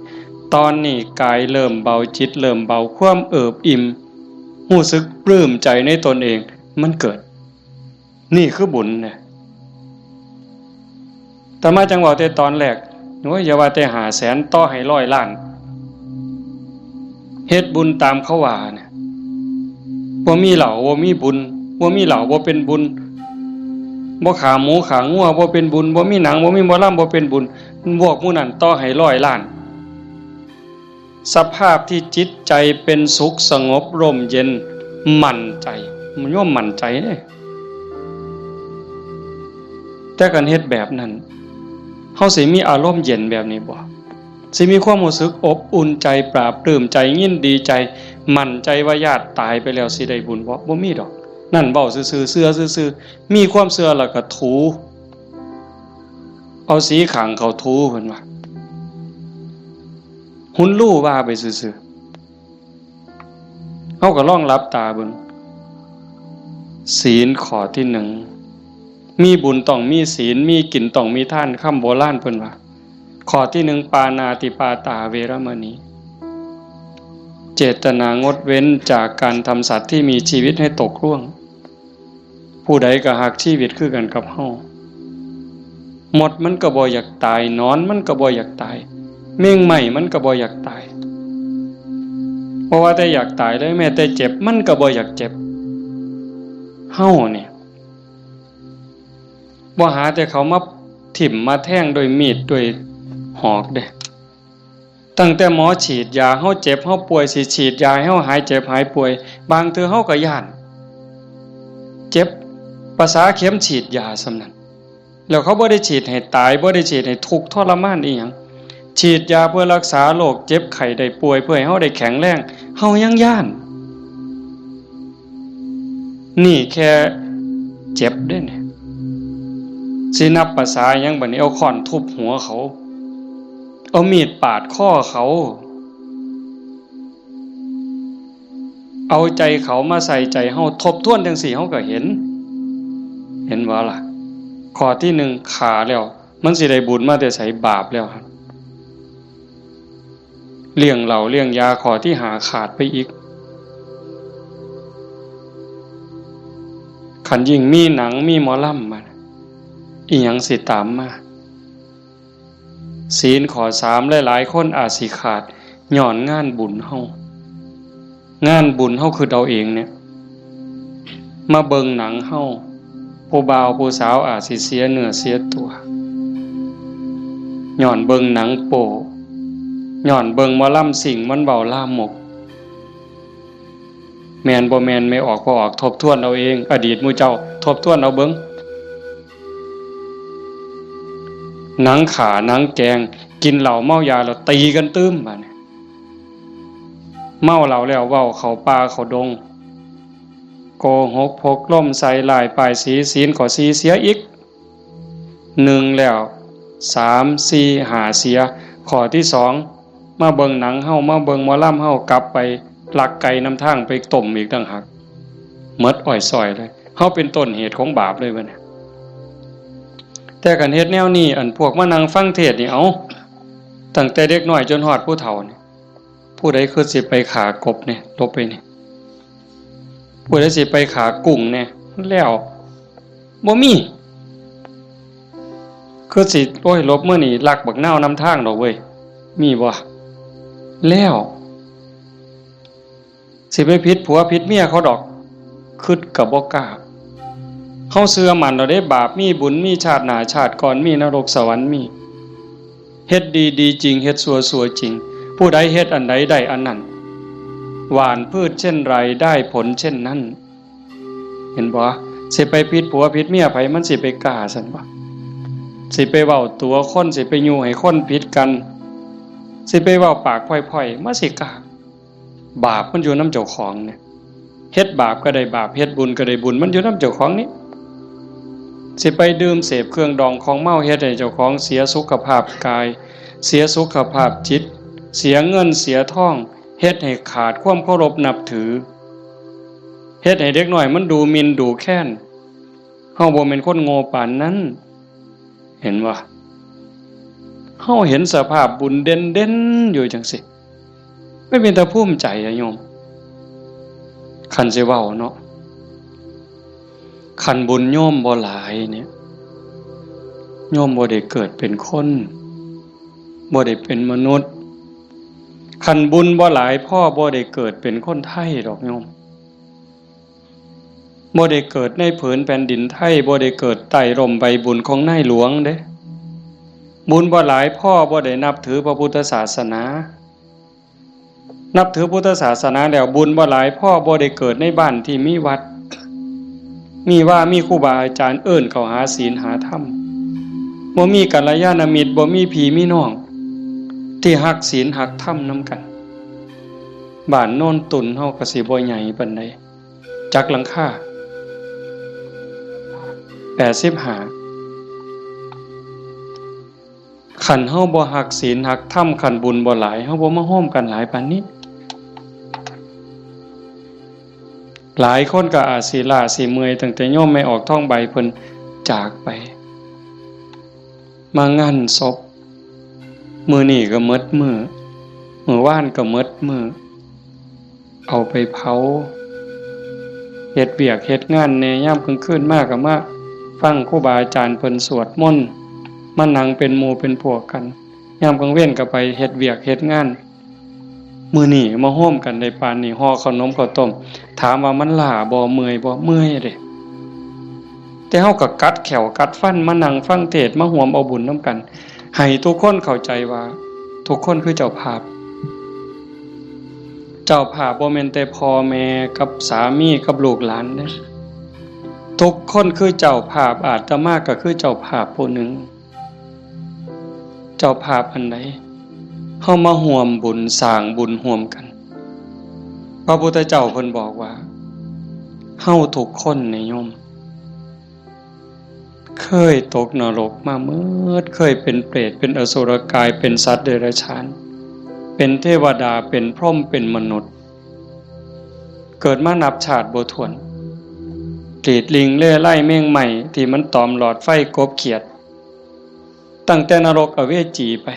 ตอนนี้กายเริ่มเบาจิตเริ่มเบาความเอิบอิ่มรู้สึกปลื้มใจในตนเองมันเกิดนี่คือบุญเนี่ยแต่มาจังหวะแต่ตอนแรกโอ้ยอย่าว่าแต่500,000ต่อให้100 ล้านเฮ็ดบุญตามเขาว่าเนี่ยบ่มีเหล้าบ่มีบุญบ่มีเหล้าบ่เป็นบุญบ่ขาหมูขางัวบ่เป็นบุญบ่มีหนังบ่มีหมอลำบ่เป็นบุญพวกหมู่นั้นต่อให้100 ล้านสภาพที่จิตใจเป็นสุขสงบร่มเย็นมั่นใจมันย่อมมั่นใจเด้แต่การเฮ็ดแบบนั้นเฮาสิมีอารมณ์เย็นแบบนี้บ่สิมีความรู้สึกอบอุ่นใจปราบปลื้มใจยินดีใจมั่นใจว่าญาติตายไปแล้วสิได้บุญบ่มีดอกนั่นเว้าซื่อๆเชื่อซื่อๆมีความเชื่อแล้วก็ถูเอาสีขางเขาถูเพิ่นว่าหุ่นลู่ว่าไปซื่อๆเฮาก็ลองหลับตาเบิ่งศีลข้อที่1มีบุญต้องมีศีลมีกินต้องมีทานคำโบราณเพิ่นว่าข้อที่1ปานาติปาตาเวรมณีเจตนางดเว้นจากการทำสัตว์ที่มีชีวิตให้ตกล่วงผู้ใดก็หักชีวิตคือกันกับเฮาหมดมันก็บ่อยากตายนอนมันก็บ่อยากตายเม่งใหม่มันก็บ่อยากตายเพราะว่าแต่อยากตายเลยแม้แต่เจ็บมันก็บ่อยากเจ็บเฮาเนี่ย บ่หาแต่เขามาถิ่มมาแทงโดยมีดโดยหอกเด้ตั้งแต่หมอฉีดยาเฮาเจ็บเฮาป่วยสิฉีดยาให้เฮาหายเจ็บหายป่วยบางเทื่อเฮาก็ย้านเจ็บภาษาเข็มฉีดยาซำนั้นแล้วเขาบ่ได้ฉีดให้ตายบ่ได้ฉีดให้ทุกข์ทรมานอีหยังฉีดยาเพื่อรักษาโรคเจ็บไข้ได้ป่วยเพื่อให้เฮาได้แข็งแรงเฮายังย้านนี่แค่เจ็บเด้เนี่ยสินับภาษาหยังบัดนี้เอาค้อนทุบหัวเขาเอามีดปาดคอเขาเอาใจเขามาใส่ใจเฮาทบทวนจังซี่เฮาก็เห็นว่าล่ะข้อที่1ขาแล้วมันสิได้บุญมาแต่ไสบาปแล้วครับเลี้ยงเหล้าเลี้ยงยาข้อที่5ขาดไปอีกคันยิ่งมีหนังมีหมอลำมาอีหยังสิตามมาศีลข้อ3หลายๆคนอาจสิขาดย้อนงานบุญเฮางานบุญเฮาคือเราเองเนี่ยมาเบิ่งหนังเฮาผู้บ่าวผู้สาวอาจสิเสียเนื้อเสียตัวย้อนเบิ่งหนังโป๊ย้อนเบิ่งหมอลำสิ่งมันเบาล่ามกแม่นบ่แม่นไม่ออกบ่ออกทบทวนเอาเองอดีตหมู่เจ้าทบทวนเอาเบิ่งหนังขาหนังแกงกินเหล้าเมายาแล้วตีกันตื้มบัดนี้เมาเหล้าแล้วเว้าเข้าป่าเข้าดงโกหกพกล่มใส่ลายป้ายสีศีลข้อ4เสียอีก1แล้ว3 4 5เสียข้อที่2มาเบิ่งหนังเฮามาเบิ่งหมอลำเฮากลับไปลักไก่นำทางไปต้มอีกต่างหากหมดอ้อยซอยเลยเฮาเป็นต้นเหตุของบาปเลยบัดนี้แต่กันเฮ็ดแนวนี้อันพวกมานั่งฟังเทศน์นี่เอาตั้งแต่เด็กน้อยจนฮอดผู้เฒ่านี่ผู้ใดคือสิไปขากบเนี่ยลบไปนี่ผู้ใดสิไปขากุ้งเนี่ยแล้วบ่มีคือสิโอ้ยลบมื้อนี้ลักบักนาวนำทางดอกเว้ยมีบ่แล้วสิไปผิดผัวผิดเมียเขาดอกคิดก็บ่กล้าเฮาเชื่อมั่นเราได้บาปมีบุญมีชาติหน้าชาติก่อนมีนรกสวรรค์มีเฮ็ดดีๆจริงเฮ็ดชั่วๆจริงผู้ใดเฮ็ดอันใดได้อันนั้นหว่านพืชเช่นไรได้ผลเช่นนั้นเห็นบ่สิไปผิดผัวผิดเมียไผมันสิไปกล้าซั่นบ่สิไปเว้าตัวคนสิไปยู่ให้คนผิดกันสิไปเว้าปากพล่อยๆมาสิกล้าบาปมันอยู่นำเจ้าของเนี่ยเฮ็ดบาปก็ได้บาปเฮ็ดบุญก็ได้บุญมันอยู่นำเจ้าของนี่สิไปดื่มเสพเครื่องดองของเมาเฮ็ดให้เจ้าของเสียสุขภาพกายเสียสุขภาพจิตเสียเงินเสียทองเฮ็ดให้ขาดความเคารพนับถือเฮ็ดให้เด็กน้อยมันดูหมิ่นดูแค้นเฮาบ่แม่นคนโง่ปานนั้นเห็นบ่เฮาเห็นสภาพบุญเด่นๆอยู่จังซี่ไม่เป็นตาภูมิใจอะโยมคันสิเว้าเนาะคันบุญโยมบ่หลายเนี่ยโยมบ่ได้เกิดเป็นคนบ่ได้เป็นมนุษย์คันบุญบ่หลายพ่อบ่ได้เกิดเป็นคนไทยดอกโยมบ่ได้เกิดในผืนแผ่นดินไทยบ่ได้เกิดใต้ร่มใบบุญของนายหลวงเด้บุญบ่หลายพ่อบ่ได้นับถือพระพุทธศาสนานับถือพุทธศาสนาแล้วบุญบ่หลายพ่อบ่ได้เกิดในบ้านที่มีวัดมีครูบาอาจารย์เอิ้นเข้าหาศีลหาธรรมบ่มีกัลยาณมิตรบ่มีพี่มีน้องที่ฮักศีลฮักธรรมนำกันบ้านโน่นตุนเฮาก็สิบ่ใหญ่ปานใดจักหลังคา85คันเฮาบ่ฮักศีลฮักธรรมคันบุญบ่หลายเฮาบ่มาโฮมกันหลายปานนี้หลายคนก็อาจสิล้าสิเมื่อยตั้งแต่โยมไม่ออกท้องใบเพิ่นจากไปมางานศพมื้อนี้ก็หมดมื้อวานก็หมดมื้อเอาไปเผาเฮ็ดเวียกเฮ็ดงานแน่ยามกลางคืนมาก็มาฟังครูบาอาจารย์เพิ่นสวดมนต์มานั่งเป็นหมู่เป็นพวกกันยามกลางเว้นก็ไปเฮ็ดเวียกเฮ็ดงานมื้อนี้มาโฮมกันได้ปานนี้ห่อขนมข้าวต้มถามว่ามันล้าบ่เมื่อยบ่เมื่อยเด้แต่ แต่เฮาก็กัดแขวกัดฟันมานั่งฟังเทศน์มาร่วมเอาบุญนำกันให้ทุกคนเข้าใจว่าทุกคนคือเจ้าภาพบ่แม่นแต่พ่อแม่กับสามีกับลูกหลานเด้อทุกคนคือเจ้าภาพอาตมาก็คือเจ้าภาพผู้หนึ่งเจ้าภาพอันใดเฮามาร่วมบุญสร้างบุญร่วมกันพระพุทธเจ้าเพิ่นบอกว่าเฮาทุกคนเนี่ยโยมเคยตกนรกมาเมื่อเคยเป็นเปรตเป็นอสุรกายเป็นสัตว์เดรัจฉานเป็นเทวดาเป็นพรหมเป็นมนุษย์เกิดมานับชาติบ่ถ้วนกรีดลิงเล่ไล่เม่งใหม่ที่มันตอมหลอดไฟกบเขียดตั้งแต่นรกอเวจีไป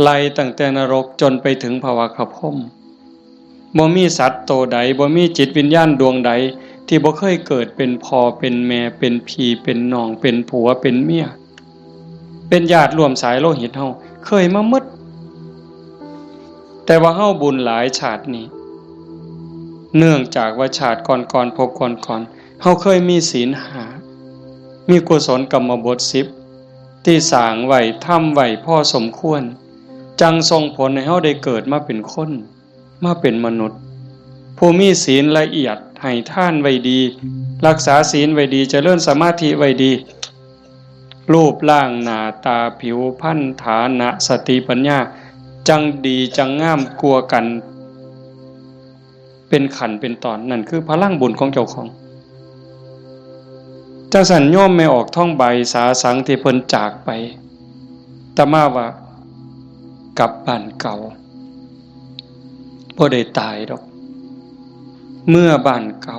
ไล่ตั้งแต่นรกจนไปถึงภวคพรหมบ่มีสัตว์โตใดบ่มีจิตวิญญาณดวงใดที่บ่เคยเกิดเป็นพ่อเป็นแม่เป็นพี่เป็นน้องเป็นผัวเป็นเมียเป็นญาติร่วมสายโลหิตเฮาเคยมาหมดแต่ว่าเฮาบุญหลายชาตินี้เนื่องจากว่าชาติก่อนๆพบก่อนๆเฮาเคยมีศีล5มีกุศลกรรมบท10ที่สร้างไว้ทำไว้พอสมควรจังส่งผลให้เฮาได้เกิดมาเป็นคนมาเป็นมนุษย์ผู้มีศีลละเอียดให้ทานไว้ดีรักษาศีลไว้ดีเจริญสมาธิไว้ดีรูปร่างหน้าตาผิวพรรณฐานะสติปัญญาจังดีจังงามกลัวกันเป็นขันเป็นตอนนั่นคือพลังบุญของเจ้าของจังสันโยมไม่ออกท่องใบสาสังที่เพิ่นจากไปแต่มาว่ากลับบ้านเก่าบ่ได้ตายดอกเมื่อบ้านเก่า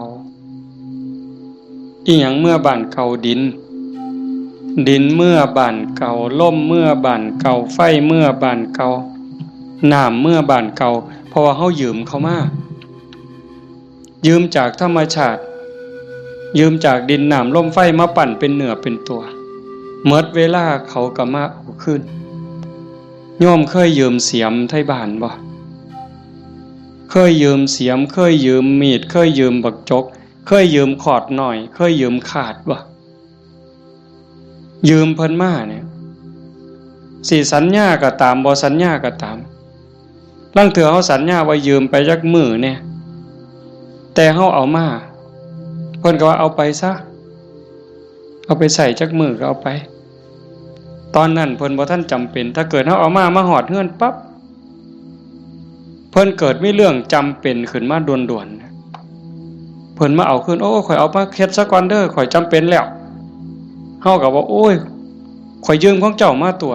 อีหยังเมื่อบ้านเก่าดินเมื่อบ้านเก่าลมเมื่อบ้านเก่าไฟเมื่อบ้านเก่าน้ำเมื่อบ้านเก่าเพราะว่าเฮายืมเขามายืมจากธรรมชาติยืมจากดินน้ำลมไฟมาปั่นเป็นเนื้อเป็นตัวเมื่อเวลาเขาก็มาเอาคืนโยมเคยยืมเสียมไทบ้านบ่เคยยืมเสียมเคยยืมมีดเคยยืมบักจกเคยยืมขอดหน่อยเคยยืมขาดบ่ยืมเพิ่นมาเนี่ยสิสัญญาก็ตามบ่สัญญาก็ตามลางเทื่อเฮาสัญญาว่ายืมไปจักมื้อเนี่ยแต่เฮาเอามาเพิ่นก็ว่าเอาไปซะเอาไปใส่จักมื้อก็เอาไปตอนนั้นเพิ่นบ่ทันจำเป็นถ้าเกิดเฮาเอามาฮอดเฮือนปั๊บเพิ่นเกิดมีเรื่องจำเป็นขึ้นมาด่วนๆเพิ่นมาเอาคืนโอ้ข่อยเอามาเฮ็ดซะก่อนเด้อข่อยจำเป็นแล้วเฮาก็ว่าโอ้ยข่อยยืมของเจ้ามาตัว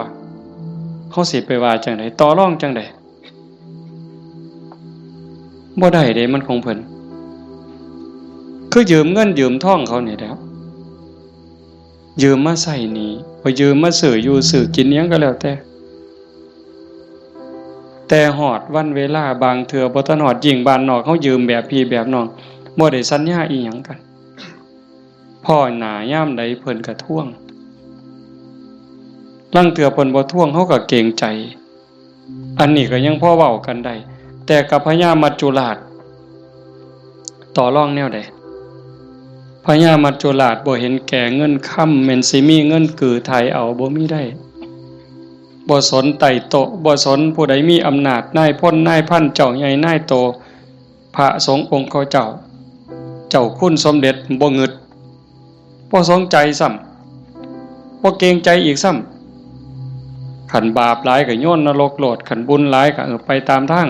เฮาสิไปว่าจังได๋ต่อรองจังได๋บ่ได้เด้มันของเพิ่นคือยืมเงินยืมทองเขานี่แหละยืมมาใช้หนี้บ่ยืมมาซื้ออยู่ซื้อกินหยังก็แล้วแต่ฮอดวันเวลาบางเทื่อบ่ทันฮอดยิ่งบ้านนอกเฮายืมแบบพี่แบบน้องบ่ได้สัญญาอีหยังกันพ่อหน้ายามใดเพิ่นก็ทวงลางเทื่อเพิ่นบ่ทวงเฮาก็เกรงใจอันนี้ก็ยังพอเว้ากันได้แต่กับพญามัจจุราชต่อรองแนวใดพญามัจจุราชบ่เห็นแก่เงินค่ำแม่นสิมีเงินกือไทยเอาบ่มีได้บ่สนไต่โตบ่สนผู้ใดมีอำนาจนายพลนายพันเจ้าใหญ่นายโตพระสงฆ์องค์เขาเจ้าคุณสมเด็จบ่งึดบ่สนใจซ้ำบ่เกรงใจอีกซ้ำขันบาปหลายก็โยนนรกโลดขันบุญหลายก็ไปตามทาง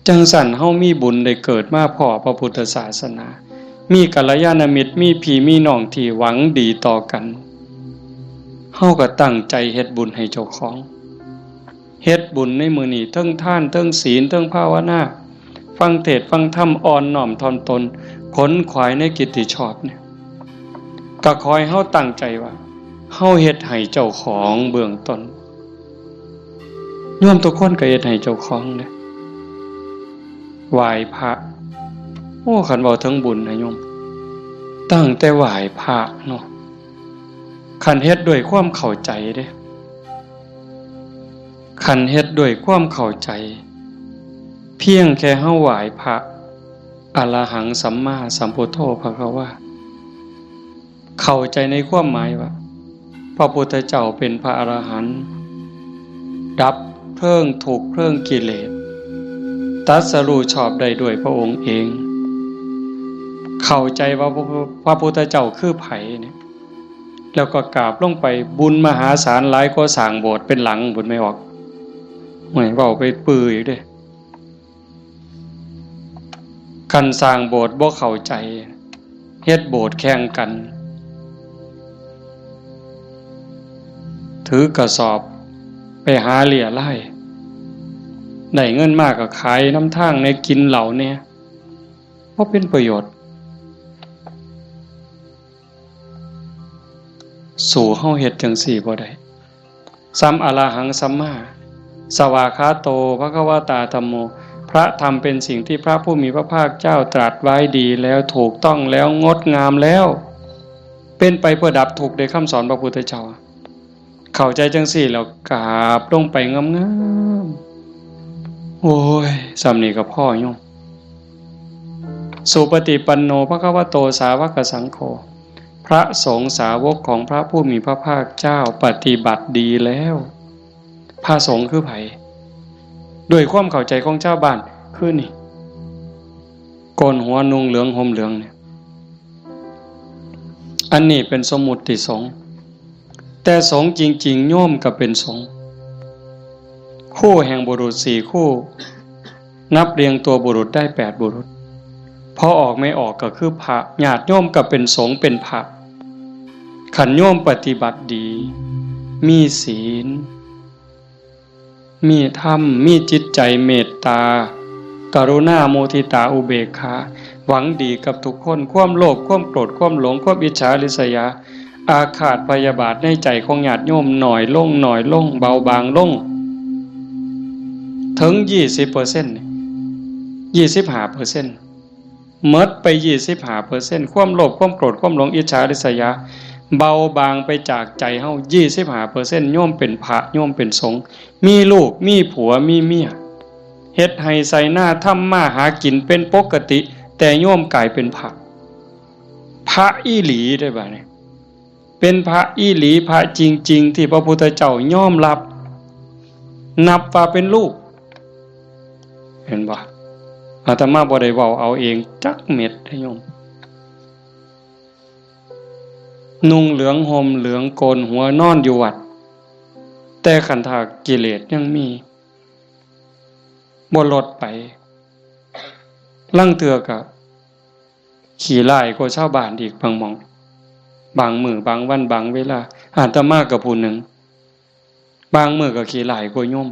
จังสั่นเฮามีบุญได้เกิดมาพ้อพระพุทธศาสนามีกัลยาณมิตรมีพี่มีน้องที่หวังดีต่อกันเฮาก็ตั้งใจเฮ็ดบุญให้เจ้าของเฮ็ดบุญในมื้อนี้เทิงทานเทิงศีลเทิงภาวนาฟังเทศน์ฟังธรรมอ่อนน้อมถ่อมตนขนขวายในกิจที่ชอบเนี่ยก็ขอให้เฮาตั้งใจว่าเฮาเฮ็ดให้เจ้าของเบื้องต้นโยมทุกคนก็เฮ็ดให้เจ้าของเด้อไหว้พระโอ้คันเว้าถึงบุญนะโยมตั้งแต่ไหว้พระเนาะคันเฮ็ดด้วยความเข้าใจเด้คันเฮ็ดด้วยความเข้าใจเพียงแค่เฮาไหว้พระอรหังสัมมาสัมพุทโธภควา เข้าใจในความหมายว่าพระพุทธเจ้าเป็นพระอรหันต์ดับเพลิงถูกเพลิงกิเลสตรัสรู้ชอบได้ด้วยพระองค์เองเข้าใจว่าพระพุทธเจ้าคือไผเนี่ยแล้วก็กราบลงไปบุญมหาศาลหลายก็สร้างโบสถ์เป็นหลังบุญไม่ออกเหมือนเว้าไปปื้ออีกเด้คันสร้างโบสถ์บ่เข้าใจเฮ็ดโบสถ์แข่งกันถือกระสอบไปหาเหลี่ยไล่ได้เงินมากก็ขายน้ำทางในกินเหล่าเนี่ยเพราะเป็นประโยชน์สู่เฮาเฮ็ดจังซี่บ่ได้สัมอะระหังสัมมาสวากขาโตภควตาธัมโมพระธรรมเป็นสิ่งที่พระผู้มีพระภาคเจ้าตรัสไว้ดีแล้วถูกต้องแล้วงดงามแล้วเป็นไปเพื่อดับทุกข์ในคำสอนพระพุทธเจ้าเข้าใจจังซี่แล้วกราบลงไปงามๆโอ้ยสำนี้ก็พ่อโยมสุปฏิปันโนภควโตสาวกสังโฆพระสงฆ์สาวกของพระผู้มีพระภาคเจ้าปฏิบัติดีแล้วพระสงฆ์คือไผด้วยความเข้าใจของชาวบ้านคือนี่โกนหัวนุ่งเหลืองห่มเหลืองเนี่ยอันนี้เป็นสมมุติสงฆ์แต่สงฆ์จริงๆโยมก็เป็นสงฆ์คู่แห่งบุรุษ4คู่นับเรียงตัวบุรุษได้8บุรุษพอออกไม่ออกก็คือพระญาติโยมก็เป็นสงฆ์เป็นพระขันโยมปฏิบัติดีมีศีลมีธรรมมีจิตใจเมตตากรุณาโมทิตาอุเบกขาหวังดีกับทุกคนความโลภความโกรธความหลงความอิจฉาริษยาอาฆาตพยาบาทในใจของญาติโยมหน่อยลงเบาบางลงถึง 20% 25%หมดไป 25% ความโลภความโกรธความหลงอิจฉาริษยาเบาบางไปจากใจเฮา 25% โยมเป็นพระโยมเป็นสงฆ์มีลูกมีผัวมีเมียเฮ็ดให้ใส่หน้าทำมาหากินเป็นปกติแต่โยมกลายเป็นพระอีหลีได้บ่เนี่ยเป็นพระอีหลีพระจริงๆที่พระพุทธเจ้ายอมรับนับว่าเป็นลูกเห็นบ่อาตมาบ่ได้เว้าเอาเองจักเม็ดให้โยมนุ่งเหลืองห่มเหลืองโกนหัวนอนอยู่วัดแต่ขันธกิเลสยังมีบ่ลดไปลังเทื่อก็ขี้ร้ายกว่าชาวบ้านอีกบางหม้องบางมื้อบางวันบางเวลาอาตมากับผู้หนึ่งบางมื้อก็ขี้ร้ายกว่าโยม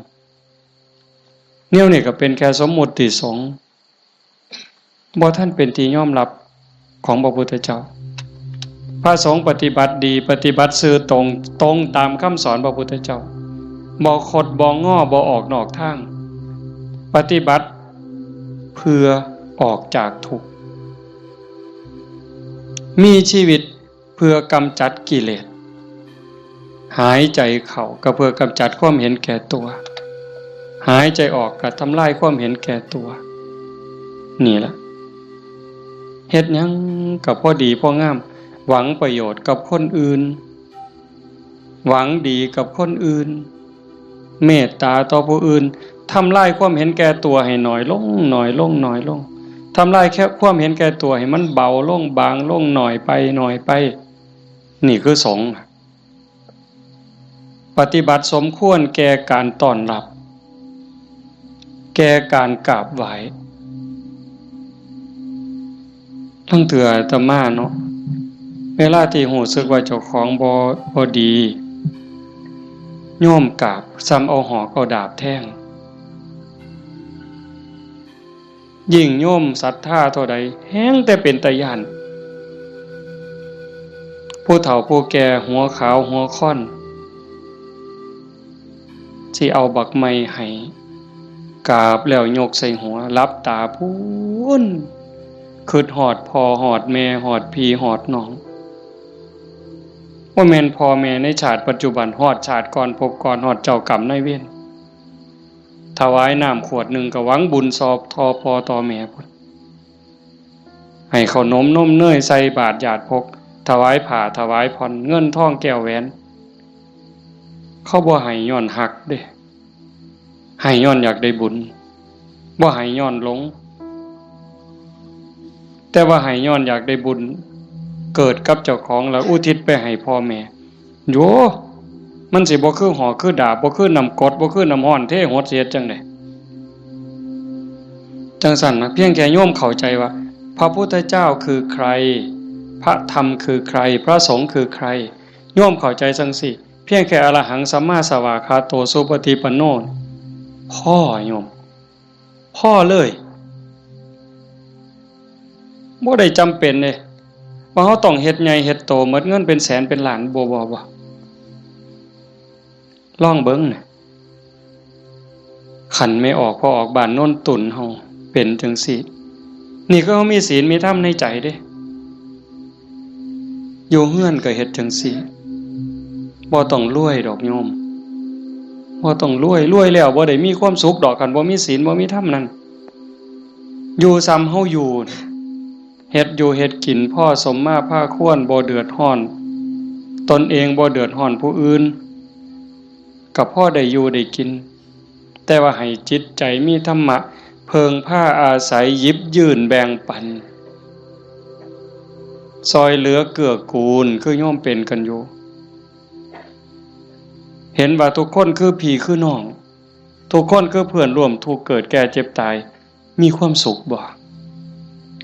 เนี่ยนี่ก็เป็นแค่สมมุติสงฆ์บ่ท่านเป็นที่ยอมรับของพระพุทธเจ้าพระสงฆ์ปฏิบัติดีปฏิบัติซื่อตรงตามคำสอนพระพุทธเจ้าบ่คดบ่ง้อบ่ออกนอกทางปฏิบัติเพื่อออกจากทุกข์มีชีวิตเพื่อกำจัดกิเลสหายใจเข้าก็เพื่อกำจัดความเห็นแก่ตัวหายใจออกก็ทำลายความเห็นแก่ตัวนี่ล่ะเฮ็ดหยังก็พอดีพองามหวังประโยชน์กับคนอื่นหวังดีกับคนอื่นเมตตาต่อผู้อื่นทำลายความเห็นแก่ตัวให้น้อยลงทำลายแค่ความเห็นแก่ตัวให้มันเบาลงบางลงหน่อยไปนี่คือสงฆ์ปฏิบัติสมควรแก่การต้อนรับแก่การกราบไหว้ทั้งเถื่ออาตมาเนาะเวลาที่รู้สึกว่าเจ้าของบ่ดีโยมกราบซ้ำเอาหอกเอาดาบแทงยิ่งโยมศรัทธาเท่าใดแห้งแต่เป็นตาย้านผู้เฒ่าผู้แก่หัวขาวหัวค่อนสิเอาบักไม้ให้กราบแล้วยกใส่หัวลับตาพูนคิดฮอดพ่อฮอดแม่ฮอดพี่ฮอดน้องว่าแม่นพ่อแม่ในชาติปัจจุบันฮอดชาติก่อนพบก่อนฮอดเจ้ากรรมนายเวรถวายน้ำขวดหนึ่งก็หวังบุญสอบทอพ่อต่อแม่พุ่นให้ขนมนมเนยใส่บาตรญาติพก ถวายผ้าถวายผ่อนเงินทองแก้วแหวนเขาบ่ให้ย้อนหักเด้ให้ย้อนอยากได้บุญบ่ให้ย้อนหลงแต่ว่าให้ย้อนอยากได้บุญเกิดกับเจ้าของแล้วอุทิศไปให้พ่อแม่โยมันสิบ่คือหอกคือดาบบ่คือน้ำกรดบ่คือน้ำร้อนเทหดเสียจังได๋จังซั่นนะเพียงแค่โยมเข้าใจว่าพระพุทธเจ้าคือใครพระธรรมคือใครพระสงฆ์คือใครโยมเข้าใจจังสิเพียงแค่อรหังสัมมาสวากขาโตสุปฏิปันโนพ่อโยมพ่อเลยบ่ได้จำเป็นเลยว่าเฮาต้องเฮ็ดใหญ่เฮ็ดโตหมดเงินเป็นแสนเป็นล้านบ่ลองเบิ่งน่ะขันไม่ออกพอออกบ้านโน่นตุ่นเฮาเป็นจังซี่นี่ก็เฮามีศีลมีธรรมในใจเด้อยู่เฮือนก็เฮ็ดจังซี่บ่ต้องรวยดอกโยมบ่ต้องรวยแล้วบ่ได้มีความสุขดอกคันบ่มีศีลบ่มีธรรมนั่นอยู่ซ้ำเฮาอยู่เฮ็ดอยู่เฮ็ดกินพ่อสมมาภาคควรบ่เดือดร้อนตนเองบ่เดือดร้อนผู้อื่นก็พอได้อยู่ได้กินแต่ว่าให้จิตใจมีธรรมะเพิงผ้าอาศัยหยิบยื่นแบ่งปันซอยเหลือเกื้อกูลคือโยมเป็นกันอยู่เห็นว่าทุกคนคือพี่คือน้องทุกคนคือเพื่อนร่วมทุกข์เกิดแก่เจ็บตายมีความสุขบ่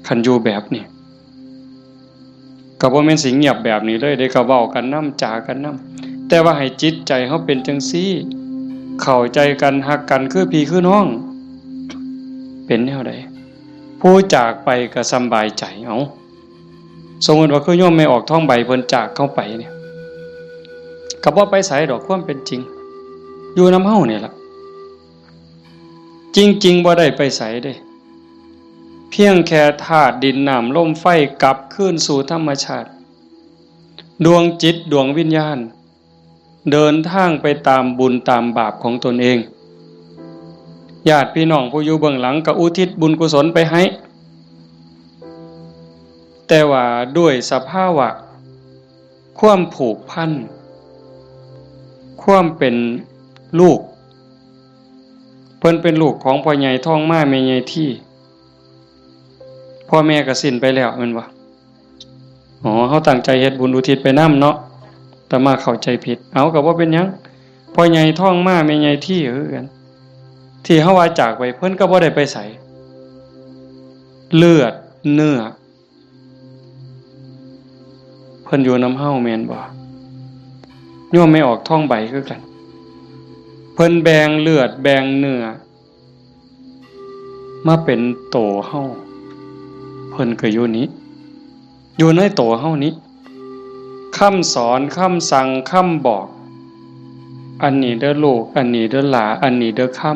คันอยู่แบบนี้ก็บ่แม่นสิเงียบแบบนี้เลยได้ก็เว้ากันนำจากันนำแต่ว่าให้จิตใจเฮาเป็นจังซี่เข้าใจกันฮักกันคือพี่คือน้องเป็นแนวใดผู้จากไปก็สำบายใจเอาสมมุติว่าคือโยมไม่ออกท้องใบเพิ่นจากเข้าไปเนี่ยก็บ่ไปไสดอกความเป็นจริงอยู่นำเฮานี่ล่ะจริงๆบ่ได้ไปไสเด้เพียงแค่ธาตุดินน้ำลมไฟกลับคืนสู่ธรรมชาติดวงจิตดวงวิญญาณเดินทางไปตามบุญตามบาปของตนเองญาติพี่น้องผู้อยู่เบื้องหลังก็อุทิศบุญกุศลไปให้แต่ว่าด้วยสภาวะความผูกพันความเป็นลูกเพิ่นเป็นลูกของพ่อใหญ่ท้องมาแม่ใหญ่ที่พ่อแม่ก็สิ้นไปแล้วแม่นบ่เฮาตั้งใจเฮ็ดบุญอุทิศไปนำเนาะแต่มาเข้าใจผิดเอาก็บ่เป็นหยังพ่อใหญ่ท้องมาแม่ใหญ่ที่คือกันที่เฮาว่าจากไปเพิ่นก็บ่ได้ไปไสเลือดเนื้อเพิ่นอยู่นำเฮาแม่นบ่โยมไม่ออกท้องใบคือกันเพิ่นแบ่งเลือดแบ่งเนื้อมาเป็นโตเฮาเพิ่นก็อยู่นี้อยู่ในโตเฮานี้คำสอนคำสั่งคำบอกอันนี้เด้อลูกอันนี้เด้อหลาอันนี้เด้อคำ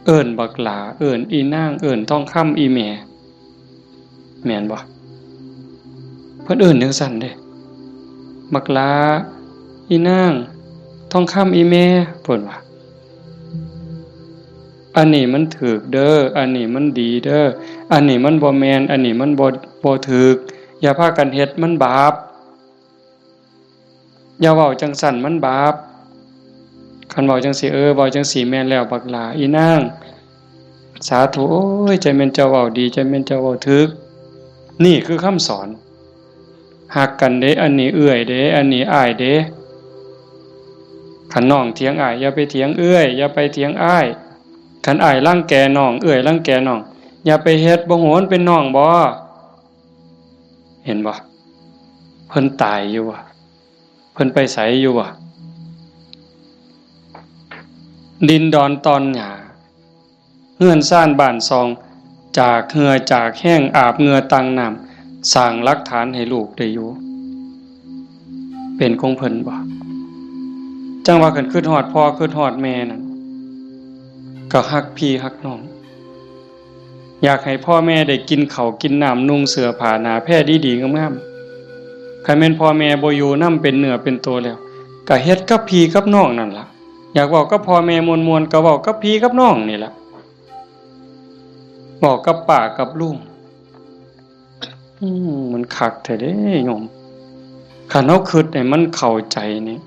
เอิ้นบักหลาเอิ้นอีนางเอิ้นทองคำอีแม่แม่นบ่เพิ่นเอิ้นจังซั่นเด้บักหลาอีนางทองคำอีแม่เพิ่นว่าอันนี้มันถูกเด้ออันนี้มันดีเด้ออันนี้มันบ่แม่นอันนี้มันบ่ถูกอย่าพากันเฮ็ดมันบาปอย่าเว้าจังสั่นมันบาปคันเว้าจังสิเว้าจังสิแม่นแล้วบักหลาอีนางสาธุโอ้ยใจแม่นเจ้าเว้าดีใจแม่นเจ้าเว้าถูกนี่คือคำสอนฮักกันเด้อันนี้เอื้อยเด้อันนี้อ้ายเด้คันน้องเถียงอ้ายอย่าไปเถียงเอื้อยอย่าไปเถียงอ้ายคันอ้ายรังแกน้องเอื้อยรังแกน้องอย่าไปเฮ็ดบ่โหนเป็นน้องบ่เห็นบ่เพิ่นตายอยู่บ่เพิ่นไปไสอยู่บ่ดินดอนตอนหญ้าเฮือนซ่านบ้านซองจากเหงื่อจากแห้งอาบเหงื่อตังน้ำสร้างหลักฐานให้ลูกได้อยู่เป็นของเพิ่นบ่จังว่าคันคิดฮอดพ่อคิดฮอดแม่นั่นก็ฮักพี่ฮักน้องอยากให้พ่อแม่ได้กินข้าวกินน้ำนุ่งเสื้อผ้าหน้าแพร่ดีๆงามๆคันแม่นพ่อแม่บ่อยู่นำเป็นเนื้อเป็นตัวแล้วก็เฮ็ดกับพี่กับน้องนั่นล่ะอยากเว้ากับพ่อแม่ม่วนๆก็เว้ากับพี่กับน้องนี่ล่ะบอกกับป้ากับลุง มันคักแท้เด้โยมคันเฮาคิดให้มันเข้าใจนี่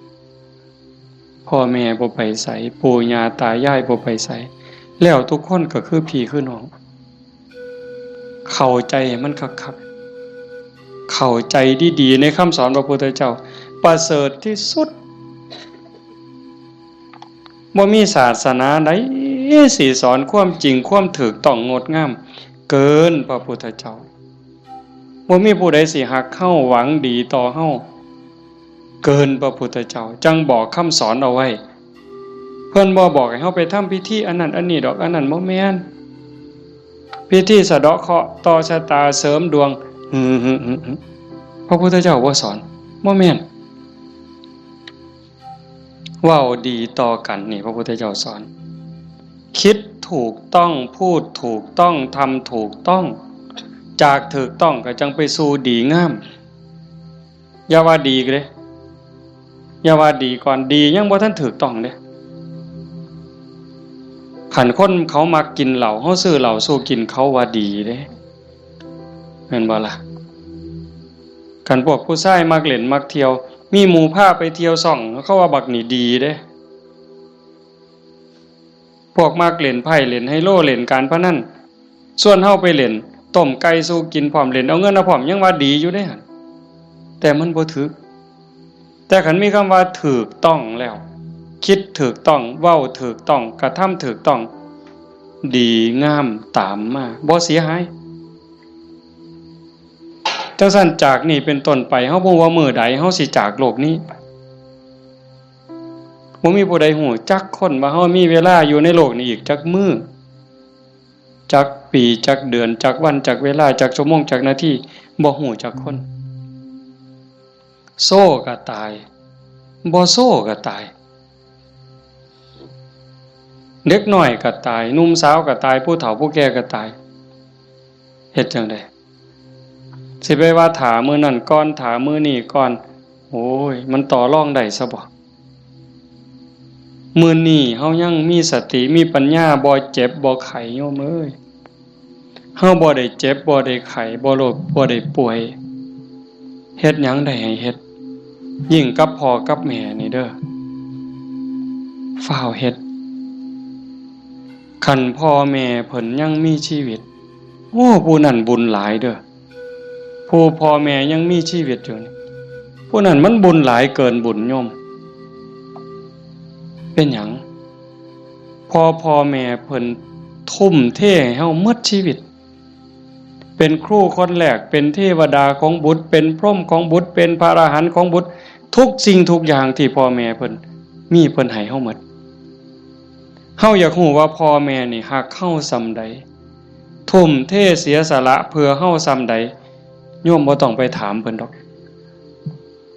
พ่อแม่บ่ไปไสปู่ย่าตายายบ่ไปไสแล้วทุกคนก็คือพี่คือน้องเข้าใจให้มันคักๆเข้าใจดีๆในคำสอนพระพุทธเจ้าประเสริฐที่สุดบ่มีศาสนาใดสิสอนความจริงความถูกต้องงดงามเกินพระพุทธเจ้าบ่มีผู้ใดสิฮักเฮาหวังดีต่อเฮาเกินพระพุทธเจ้าจังบอกคำสอนเอาไว้เพิ่นบ่บอกให้เฮาไปทำพิธีอันนั้นอันนี้ดอกอันนั้นบ่แม่นพิธีสะเดาะเคราะห์ต่อชะตาเสริมดวงพระพุทธเจ้าบ่สอนบ่แม่นเว้าดีต่อกันนี่พระพุทธเจ้าสอนคิดถูกต้องพูดถูกต้องทำถูกต้องจากถูกต้องก็จังไปสู่ดีงามอย่าว่าดีเด้อย่าว่าดีก่อนดียังบ่ทันถูกต้องเด้ขันคนเขามักกินเหล้าเฮาซื้อเหล้าสู้กินเขาว่าดีเด้แม่นบ่ล่ะคันพวกผู้ชายมักเล่นมักเที่ยวมีหมู่พาไปเที่ยวซ่องเขาว่าบักนี่ดีเด้พวกมักเล่นไพ่เล่นไฮโลเล่นการพนันส่วนเฮาไปเล่นต้มไก่สู้กินพร้อมเล่นเอาเงินเอาพร้อมยังว่าดีอยู่เด้หั่นแต่มันบ่ถูกแต่คันมีคำว่าถูกต้องแล้วคิดถูกต้องเว้าถูกต้องกระทำถูกต้องดีงามตามมาบ่เสียหายจังซั่นจากนี้เป็นต้นไปเฮาบ่ว่ามื้อใดเฮาสิจากโลกนี้บ่มีผู้ใดฮู้จักคนว่าเฮามีเวลาอยู่ในโลกนี้อีกจักมื้อจักปีจักเดือนจักวันจักเวลาจักชั่วโมงจักนาทีบ่ฮู้จักคนโซ่ก็ตายบ่โซ่ก็ตายเด็กน้อยก็ตายหนุ่มสาวก็ตายผู้เฒ่าผู้แก่ก็ตายเฮ็ดจังได๋สิไปว่าถามื้อนั้นก่อนถามื้อนี้ก่อนโอ้ยมันต่อรองได้ซะบ่มื้อนี้เฮายังมีสติมีปัญญาบ่เจ็บบ่ไข้โยมเอ้ยเฮาบ่ได้เจ็บบ่ได้ไข้บ่โรคบ่ได้ป่วยเฮ็ดหยังได้ให้เฮ็ดยิ่งกับพ่อกับแม่นี่เด้อฟ้าวเฮ็ดคันพ่อแม่เพิ่นยังมีชีวิตโอ้ผู้นั้นบุญหลายเด้อผู้พ่อแม่ยังมีชีวิตอยู่นี่ผู้นั้นมันบุญหลายเกินบุญโยมเป็นหยังพ่อแม่เพิ่นทุ่มเทให้เฮาหมดชีวิตเป็นครูคนแรกเป็นเทวดาของบุตรเป็นพรหมของบุตรเป็นพระอรหันต์ของบุตรทุกสิ่งทุกอย่างที่พ่อแม่เพิ่นมีเพิ่นให้เฮาหมดเฮาอยากรู้ว่าพ่อแม่นี่ฮักเฮาส่ำใดทุ่มเทเสียสละเพื่อเฮาส่ำใดโยมบ่ต้องไปถามเพิ่นดอก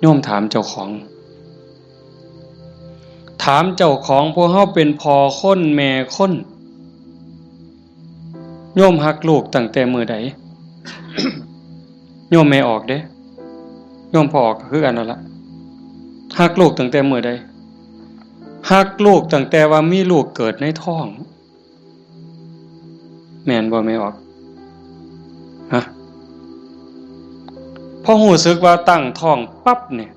โยมถามเจ้าของถามเจ้าของพวกเฮาเป็นพ่อคนแม่คนโยมฮักลูกตั้งแต่มื้อใด โยมแม่ออกเด้โยมพ่อออกก็คือกันนั่นล่ะฮักลูกตั้งแต่มื้อใดฮักลูกตั้งแต่ว่ามีลูกเกิดในท้องแม่นบ่แม่ออกฮะพอรู้สึกว่าตั้งท้องปั๊บเนี่ย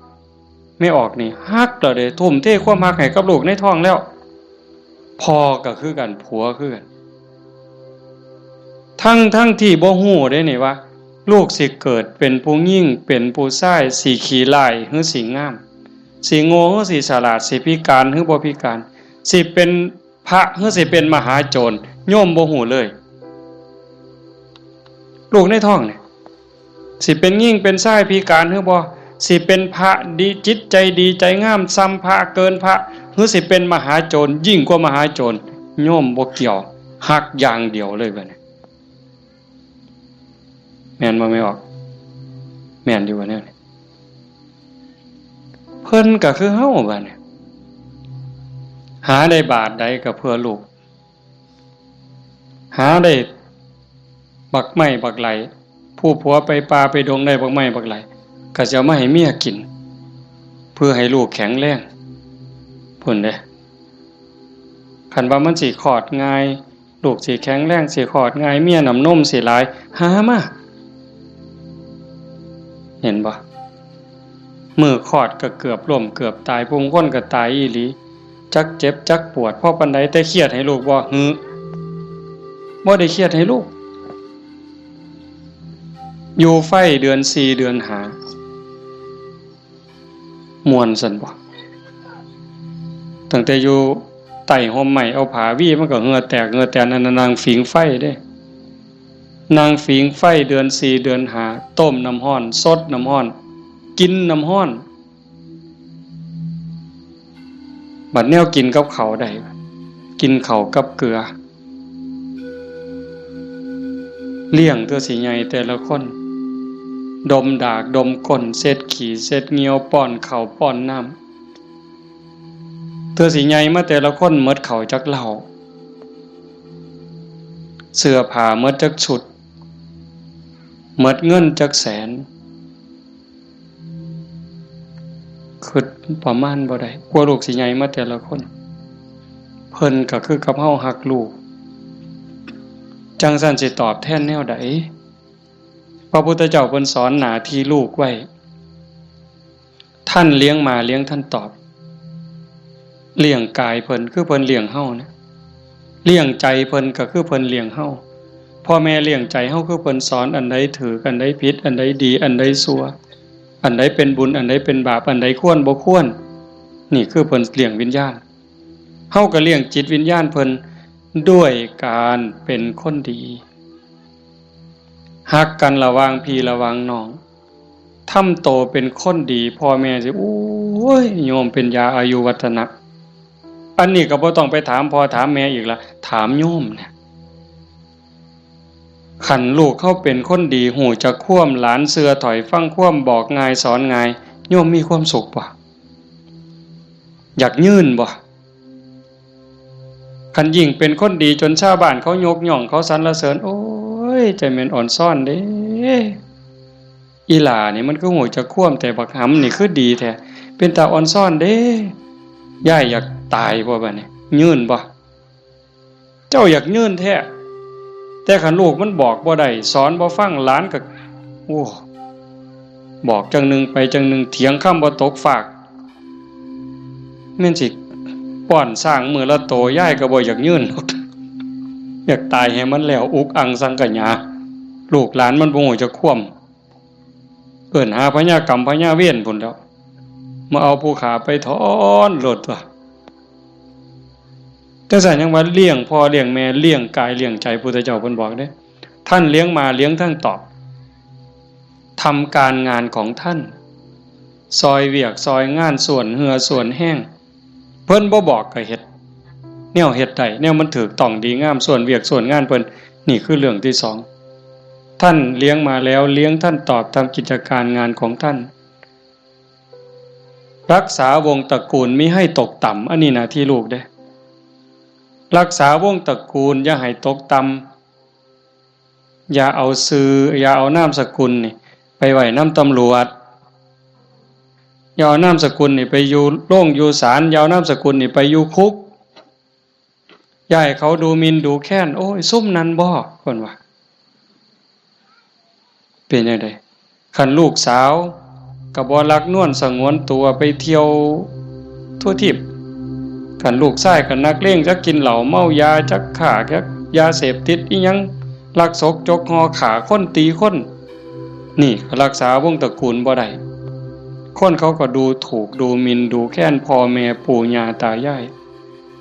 ไม่ออกนี่ฮักแล้วเด้ทุ่มเทความฮักให้กับลูกในท้องแล้วพ่อก็คือกันผัวคือกันทั้งที่บ่ฮู้เด้นี่ว่าลูกสิเกิดเป็นผู้หญิงเป็นผู้ชายสิขี้ร้ายหรือสิงามสิโง่หรือสิฉลาดสิพิการหรือบ่พิการสิเป็นพระหรือสิเป็นมหาโจรโยมบ่ฮู้เลยลูกในท้องนี่สิเป็นหญิงเป็นชายพิการหรือบ่สิเป็นพระดีจิตใจดีใจงามซ้ำพระเกินพระหรือสิเป็นมหาโจรยิ่งกว่ามหาโจรโยมบ่เกี่ยวฮักอย่างเดียวเลยบัดนี้แม่นบ่ไม่ออกแม่นอยู่ว่าแนวนี้เพิ่นก็คือเฮาบัดนี้หาได้บาทใดก็เพื่อลูกหาได้บักไม้บักไหลผู้ผัวไปป่าไปดงได้บักไม้บักไหลก็จะเอามาให้เมียกินเพื่อให้ลูกแข็งแรงพุ่นเด้คันว่ามันสิคลอดง่ายลูกสิแข็งแรงสิคลอดง่ายเมียน้ำนมสิหลายหามา เห็นบ่มือคลอดก็เกือบล้มเกือบตายพุ่งคนก็ตายอีหลีจักเจ็บจักปวดพ่อปานใดแต่เครียดให้ลูกบ่บ่ได้เครียดให้ลูกอยู่ไฟเดือน4เดือน5มวนซั่นบ่ตั้งแต่อยู่ไต่ห่มใหม่เอาผาวี่มันก็เหงื่อแตกเหงื่อแตนนนางฝิงไฟเด้นางฝิงไฟเดือน4เดือน5ต้มน้ำร้อนสดน้ำร้อนกินน้ำร้อนบัดแนวกินกับข้าวได้กินข้าวกับเกลือเลี้ยงตัวสิใหญ่แต่ละคนดมดากดมก้นเศษขี้เศษเหงียวป้อนข้าวป้อนน้ำตัวสิใหญ่มาแต่ละคนหมดข้าวจักเหล้าเสื้อผ้าหมดจักชุดหมดเงินจักแสนคือประมาณบ่ได้กลัวลูกสิใหญ่มาแต่ละคนเพิ่นก็คือกับเฮาฮักลูกจังซั่นสิตอบแทนแนวใดพระพุทธเจ้าเพิ่นสอนหน้าที่ลูกไว้ท่านเลี้ยงมาเลี้ยงท่านตอบเลี้ยงกายเพิ่นคือเพิ่นเลี้ยงเฮานะเลี้ยงใจเพิ่นก็คือเพิ่นเลี้ยงเฮาพ่อแม่เลี้ยงใจเฮาคือเพิ่นสอนอันใดถืออันใดผิดอันใดดีอันใดชั่วอันใดเป็นบุญอันใดเป็นบาปอันใดควรบ่ควรนี่คือเพิ่นเลี้ยงวิญญาณเฮาก็เลี้ยงจิตวิญญาณเพิ่นด้วยการเป็นคนดีฮักกันระหว่างพี่ระหว่างน้องทำโตเป็นคนดีพ่อแม่สิโอ้ยโยมเป็นยาอายุวัฒนะอันนี้ก็บ่ต้องไปถามพ่อถามแม่อีกละถามโยมเนี่ยขันลูกเขาเป็นคนดีหูจะคว่ำหลานเสือถอยฟังคว่ำบอกง่ายสอนง่ายโยมมีความสุขบ่อยากยื่นบ่ขันยิ่งเป็นคนดีจนชาวบ้านเขายกย่องเขาสรรเสริญโอ้ยใจแม่นอ่อนซ่อนเด้อีหล่านี่มันก็หูจะคว่ำแต่บักหำนี่คือดีแท้เป็นตาอ่อนซ่อนเด้ย่ายอยากตายบ่บัดนี้ยื่นบ่เจ้าอยากยื่นแท้แต่ขันลูกมันบอกบ่ได้สอนบ่ฟังหลานก็โอ้บอกจังหนึ่งไปจังหนึ่งเถียงคำบ่ตกฝากแม่นสิป้อนสร้างมือละโตย่ายก็บ่อยากยื่นอยากตายให้มันแล้วอุกอังสังกะหยาลูกหลานมันบ่ฮู้จะคว่ำเอิ้นหาพญากรรมพญาเวรพุ่นแล้วมาเอาผู้ขาไปถอนโลดตัวแต่สั่นยังว่าเลี้ยงพ่อเลี้ยงแม่เลี้ยงกายเลี้ยงใจพุทธเจ้าเพิ่นบอกเด้ท่านเลี้ยงมาเลี้ยงทั้งตอบทำการงานของท่านซอยเวียกซอยงานส่วนเหือส่วนแห้งเพิ่นบ่บอกก็เฮ็ดแนวเฮ็ดได้แนวมันถูกต้องดีงามส่วนเวียกส่วนงานเพิ่นนี่คือเรื่องที่สองท่านเลี้ยงมาแล้วเลี้ยงท่านตอบทำกิจการงานของท่านรักษาวงตระกูลมิให้ตกต่ำอันนี้หน้าที่ลูกเด้รักษาวงตระกูลอย่าให้ตกต่ำอย่าเอาชื่ออย่าเอานามสกุลนี่ไปไว้นำตำรวจอย่าเอานามสกุลนี่ไปอยู่โรงอยู่ศาลอย่าเอานามสกุลนี่ไปอยู่คุกอย่าให้เขาดูหมิ่นดูแค้นโอ้ยซุ่มนั้นบ่เพิ่นว่าเป็นจังได๋คันลูกสาวก็บ่รักนวลสงวนตัวไปเที่ยวทั่วทิพย์คันลูกชายก็นักเลงจักกินเหล้าเมายาจักฆ่าจักยาเสพติดอีหยังลักศกจกหอขาคนตีคนนี่ก็รักษาวงตระกูลบ่ได้คนเขาก็ดูถูกดูหมิ่นดูแค้นพ่อแม่ปู่ย่าตายาย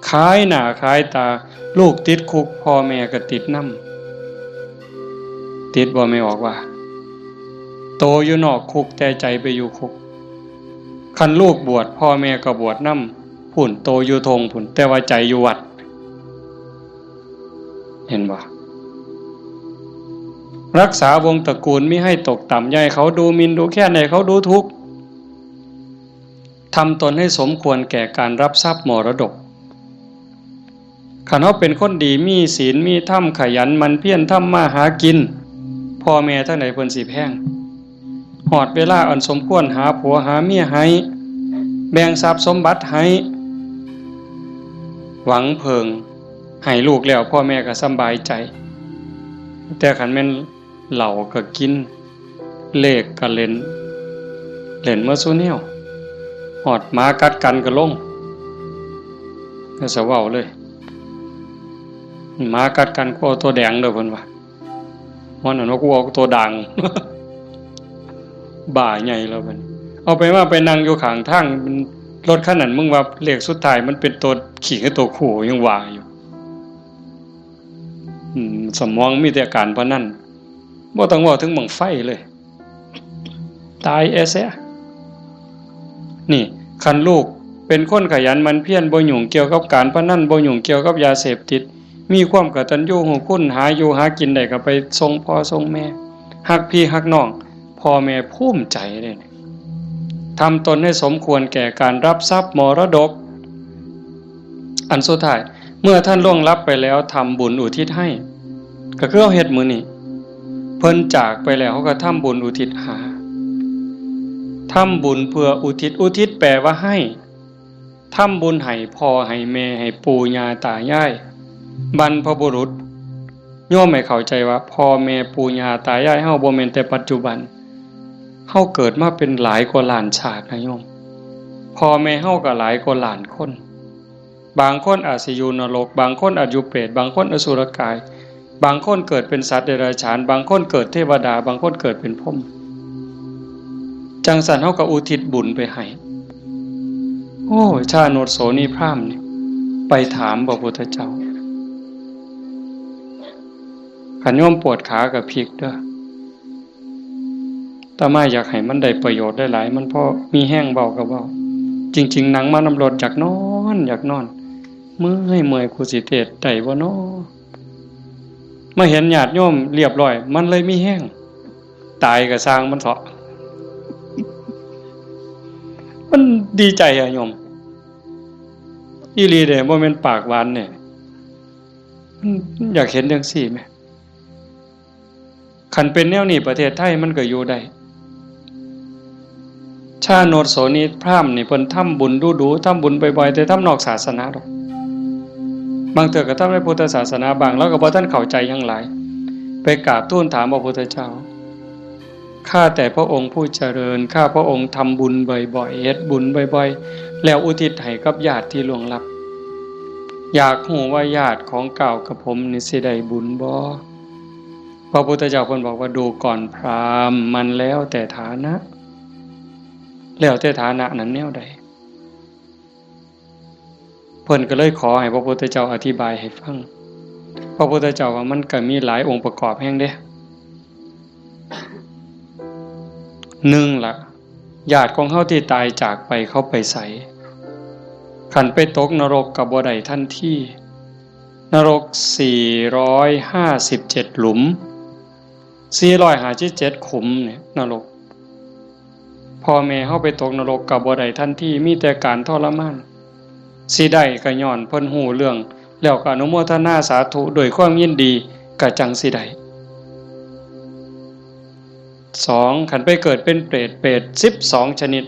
ขายหน้าขายตาลูกติดคุกพ่อแม่ก็ติดนำติดบ่ไม่ออกว่าโตอยู่นอกคุกแต่ใจไปอยู่คุกคันลูกบวชพ่อแม่ก็บวชนำพุ่นโตอยู่ทงพุ่นแต่ว่าใจอยู่วัดเห็นบ่รักษาวงตระกูลมิให้ตกต่ำอย่าให้เขาดูหมิ่นดูแค้นให้เขาดูทุกข์ทำตนให้สมควรแก่การรับทรัพย์มรดกคันเฮาเป็นคนดีมีศีลมีธรรมขยันมันเพียรทำมาหากินพ่อแม่ทั้งหลายเพิ่นสิแพงฮอดเวลาอันสมควรหาผัวหาเมียให้แบ่งทรัพย์สมบัติให้หวังเพิงให้ลูกแล้วพ่อแม่ก็สำบายใจแต่คันแม่นเหล้าก็กินเลขก็เล่น เล่นมาสู้แนวหอดหมากัดกันก็ลงก็สะเว้าเลยหมากัดกันก็เอาตัวแดงเด้อเพิ่นว่ามันน่ะกูเอาตัวดัง บ่าใหญ่แล้วเพิ่นเอาไปว่าไปนั่งอยู่ข้างทางรถคันนั้นมึงว่าเลขสุดท้ายมันเป็นตัวขี่กับตัวขู่ยังว่าอยู่สมองมีแต่การพนันบ่ต้องเว้าถึงบั้งไฟเลยตายเสียนี่คันลูกเป็นคนขยันมันเพียรบ่ยุ่งเกี่ยวกับการพนันบ่ยุ่งเกี่ยวกับยาเสพติดมีความกตัญญูรู้คุณหาอยู่หากินได้ก็ไปส่งพ่อส่งแม่ฮักพี่ฮักน้องพ่อแม่ภูมิใจเลยทำตนให้สมควรแก่การรับทรัพย์มรดกอันสุดท้ายเมื่อท่านล่วงลับไปแล้วทำบุญอุทิศให้ก็คือเอาเฮ็ดมื้อนี้เพิ่นจากไปแล้วเขาก็ทำบุญอุทิศหาทำบุญเพื่ออุทิศแปลว่าให้ทำบุญให้พ่อให้แม่ให้ปู่ย่าตายายบรรพบุรุษโยมไม่เข้าใจว่าพ่อแม่ปู่ย่าตายายเฮาบ่แม่นแต่ปัจจุบันเฮาเกิดมาเป็นหลายกว่าล้านชาตินะโยมพ่อแม่เฮาก็หลายกว่าล้านคนบางคนอาจสิอยู่นรกบางคนอาจอยู่เปรตบางคนอสุรกายบางคนเกิดเป็นสัตว์เดรัจฉานบางคนเกิดเทวดาบางคนเกิดเป็นพรหมจังสันเฮาก็อุทิศบุญไปให้โอ้ชาโนดโสนีพราหมณ์นี่ไปถามพระพุทธเจ้าขันโยมปวดขากับพริกเด้อแต่มาอยากให้มันได้ประโยชน์ได้หลายมันพอมีแห้งเบากับเบาจริงๆหนังมานำรดอยากนอนเมื่อยกูสิเทศได้บ่น้อมาเห็นญาติโยมเรียบร้อยมันเลยมีแห้งตายก็สร้างมันเถาะมันดีใจอะโยมอีหลีเด้บ่แม่นปากหวานเนี่ยอยากเห็นจังซี่แหมคันเป็นแนวนี้ประเทศไทยมันก็อยู่ได้ชาโนดโสนีพราหมณ์นี่เพิ่นทำบุญดูๆทำบุญบ่อยๆแต่ทำนอกศาสนาดอกบางเทื่อก็ทำในพุทธศาสนาบางแล้วก็บ่ทันเข้าใจหยังหลายไปกราบทูลถามพระพุทธเจ้าข้าแต่พระองค์ผู้เจริญข้าพระองค์ทำบุญบ่อยๆเฮ็ดบุญบ่อยๆแล้วอุทิศให้กับญาติที่ล่วงลับอยากรู้ว่าญาติของเก่ากับผมนี่สิได้บุญบ่พระพุทธเจ้าเพิ่นบอกว่าดูก่อนพราหมณ์มันแล้วแต่ฐานะแล้วแต่ฐานะนั้นแนวใดเพิ่นก็เลยขอให้พระพุทธเจ้าอธิบายให้ฟังพระพุทธเจ้าว่ามันก็มีหลายองค์ประกอบแห่งเด้1ล่ะญาติของเฮาที่ตายจากไปเขาไปไสคันไปตกนรกก็บ่ได้ทันทีนรก457หลุม457ขุมเนี่ยนรกพ่อแม่เฮาไปตกนรกก็บ่ได้ทันทีมีแต่การทรมานสิได้ก็ย้อนเพิ่นฮู้เรื่องแล้วก็อนุโมทนาสาธุด้วยความยินดีก็จังสิได้2คันไปเกิดเป็นเปรต12ชนิด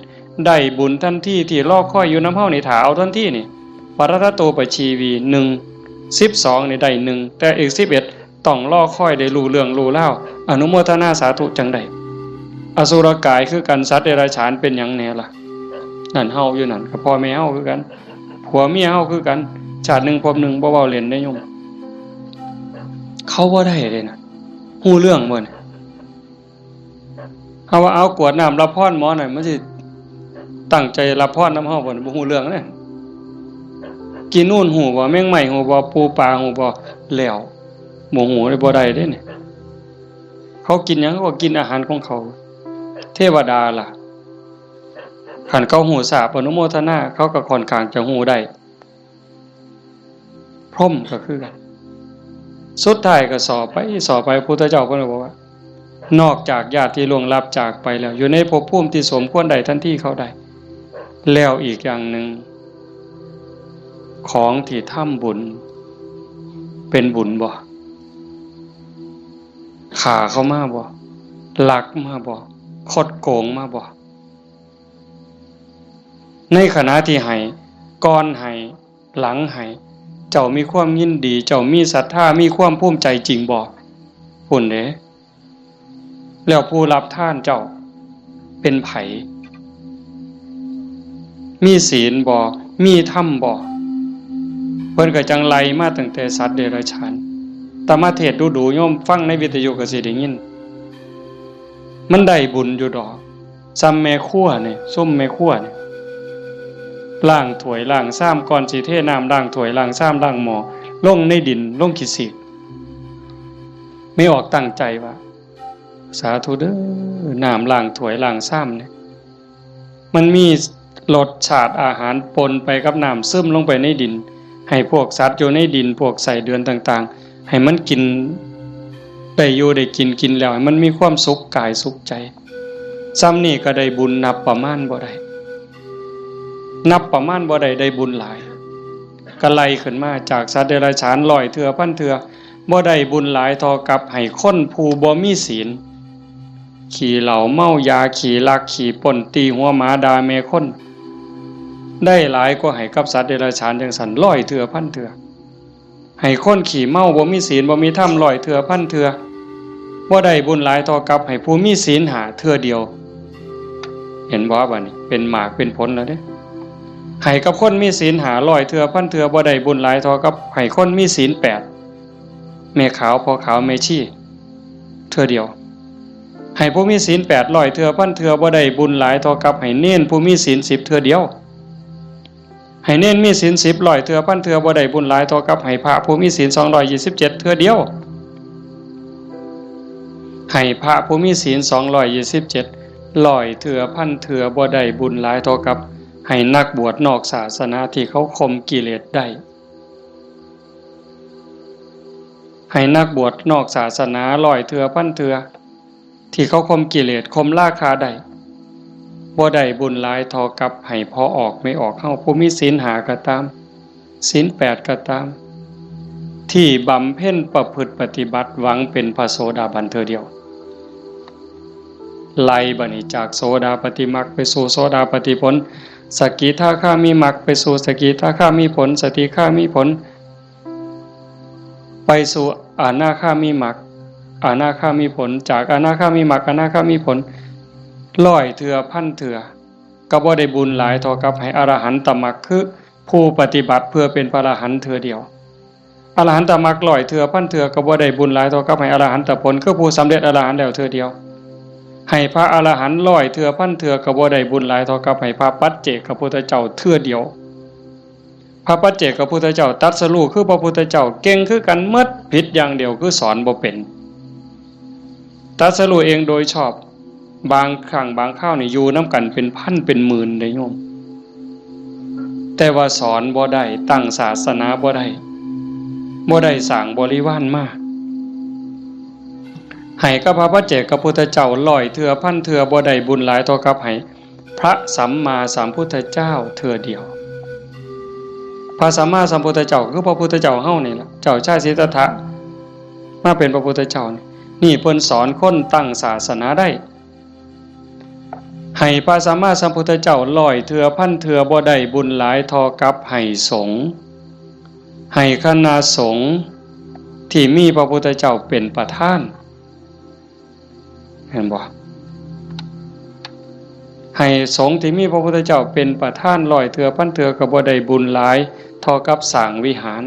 ได้บุญทันทีที่รอคอยอยู่นำเฮานี่ถ้าเอาทันทีนี่ปรตโตปชีวี1 12นี่ได้1แต่อีก11ต้องรอคอยได้รู้เรื่องรู้ราวอนุโมทนาสาธุจังได๋อสุรกายคือกันสัตว์เดรัจฉานเป็นหยังแน่ล่ะนั่นเฮาอยู่นั่นก็พ่อแม่เฮาคือกันผัวเมียเฮาคือกันชาติหนึ่งพบหนึ่งบ่เว้าเล่นได้โยมเขาบ่ได้เลยนะฮู้เรื่องบ่เนี่ยเฮาว่าเอากวดน้ำรับพรหมอหน่อยมันสิตั้งใจรับพรนำเฮาบ่บ่ฮู้เรื่องเด้กินนู่นฮู้บ่แมงไหม้ฮู้บ่ปูปลาฮู้บ่แล้วบ่ฮู้ได้บ่ได้เด้เนี่ยเขากินหยังเขาก็กินอาหารของเขาเทวดาล่ะคันเขาฮู้ทราบอนุโมทนาเขาก็ค่อนข้างจะฮู้ได้พรหมก็คือกันสุดท้ายก็สอบไปพุทธเจ้าเพิ่นบอกว่านอกจากญาติที่ล่วงลับจากไปแล้วอยู่ในภพภูมิที่สมควรได้ทันทีเขาได้แล้วอีกอย่างหนึ่งของที่ทำบุญเป็นบุญบ่ฆ่าเขามาบ่ลักมาบ่คดโกงมาบ่ในขณะที่ให้ก่อนให้หลังให้เจ้ามีความยินดีเจ้ามีศรัทธามีความภูมิใจจริงบ่พุ่นเด้แล้วผู้รับทานเจ้าเป็นไผ มีศีลบ่มีธรรมบ่เพิ่นก็จังไล่มาตั้งแต่สัตว์เดรัจฉานตมาเทศดูๆโยมฟังในวิทยุก็สิได้ยินมันได้บุญอยู่ดอกซ้ำแม่ครัวนี่ส้มแม่ครัวนี่ล้างถ้วยล้างซ้ำก่อนสิเทน้ำล้างถ้วยล้างซ้ำล้างหม้อลงในดินลงขี้สิกไม่ออกตั้งใจว่าสาธุเด้อน้ำล้างถ้วยล้างซ้ำเนี่ยมันมีรสชาติอาหารปนไปกับน้ำซึมลงไปในดินให้พวกสัตว์อยู่ในดินพวกไส้เดือนต่างๆให้มันกินได้อยู่ได้กินแล้วให้มันมีความสุขกายสุขใจซ้ำนี่ก็ได้บุญนับประมาณบ่ได้นับประมาณบ่ได้ได้บุญหลายก็ไล่ขึ้นมาจากสัตว์เดรัจฉาน100 เทื่อพันเทื่อบ่ได้บุญหลายเท่ากับให้คนผู้บ่มีศีลขี่เหล้าเมายาขี่ลักขี่ป่นตีหัวหมาด่าแม่คนได้หลายกว่าให้กับสัตว์เดรัจฉานจังซั่น100 เทื่อพันเทื่อให้คนขี่เมาบ่มีศีลบ่มีธรรม100 เทื่อพันเทื่อบ่ได้บุญหลายเท่ากับให้ผู้มีศีล5 เทื่อเดียวเห็นบ่บัดนี้เป็นหมากเป็นผลแล้วเด้ให้กับคนมีศีล500 เทื่อพันเทื่อบ่ได้บุญหลายเท่ากับให้คนมีศีล8แม่ขาวพ่อขาวแม่ชีเทื่อเดียวให้ผู้มีศีล800 เทื่อพันเทื่อบ่ได้บุญหลายเท่ากับให้เน้นผู้มีศีล10 เทื่อเดียวให้เน้นมีศีล10 100 เทื่อพันเทื่อบ่ได้บุญหลายเท่ากับให้พระผู้มีศีล227 เทื่อเดียวให้พระผู้มีศีล227 100 เทื่อพันเทื่อบ่ได้บุญหลายเท่ากับให้นักบวชนอกศาสนาที่เขาข่มกิเลสได้ให้นักบวชนอกศาสนา100 เทื่อพันเทื่อที่เขาข่มกิเลสข่มราคะได้บ่ได้บุญหลายเท่ากับให้พอออกไม่ออกเฮาผู้มีศีล5ก็ตามศีล8ก็ตามที่บำเพ็ญประพฤติปฏิบัติหวังเป็นพระโสดาบันเทื่อเดียวไล่บัดนี้จากโสดาปัตติมรรคไปสู่โสดาปัตติผลสกิทาคามีมรรคไปสู่สกิทาคามีผลสติคามีผลไปสู่อนาคามีมรรคอนาคามีผลจากอนาคามีมรรคอนาคามีผล100 เทื่อพันเทื่อก็บ่ได้บุญหลายเท่ากับให้อรหันตมรรคคือผู้ปฏิบัติเพื่อเป็นพระอรหันต์เทื่อเดียวอรหันตมรรค100 เทื่อพันเทื่อก็บ่ได้บุญหลายเท่ากับให้อรหันตผลคือผู้สำเร็จอรหันต์แล้วเทื่อเดียวให้พระอรหันต์100 เทื่อพันเทื่อก็บ่ได้บุญหลายเท่ากับให้พระปัจเจกพุทธเจ้าเทื่อเดียวพระปัจเจกพุทธเจ้าตรัสรู้คือพระพุทธเจ้าเก่งคือกันหมดผิดอย่างเดียวคือสอนบ่เป็นตรัสรู้เองโดยชอบบางครั้งบางคราวนี่อยู่นํกันเป็นพันเป็นหมื่นได้โยมแต่ว่าสอนบ่ได้ตั้งศาสนาบ่ได้สร้างบริวารมาให้กับพระปัจเจกพุทธเจ้า100 เทื่อพันเทื่อบ่ได้บุญหลายเท่ากับให้พระสัมมาสัมพุทธเจ้าเทื่อเดียวพระสัมมาสัมพุทธเจ้าคือพระพุทธเจ้าเฮานี่ล่ะเจ้าชายสิทธัตถะมาเป็นพระพุทธเจ้านี่เพิ่นสอนคนตั้งศาสนาได้ให้พระสัมมาสัมพุทธเจ้า100 เทื่อพันเทื่อบ่ได้บุญหลายเท่ากับให้สงฆ์ให้คณะสงฆ์ที่มีพระพุทธเจ้าเป็นประธานเห็นบ่ให้สงฆ์ที่มีพระพุทธเจ้าเป็นประธาน100 เทื่อพันเทื่อก็บ่ได้บุญหลายเท่ากับสร้างวิหาร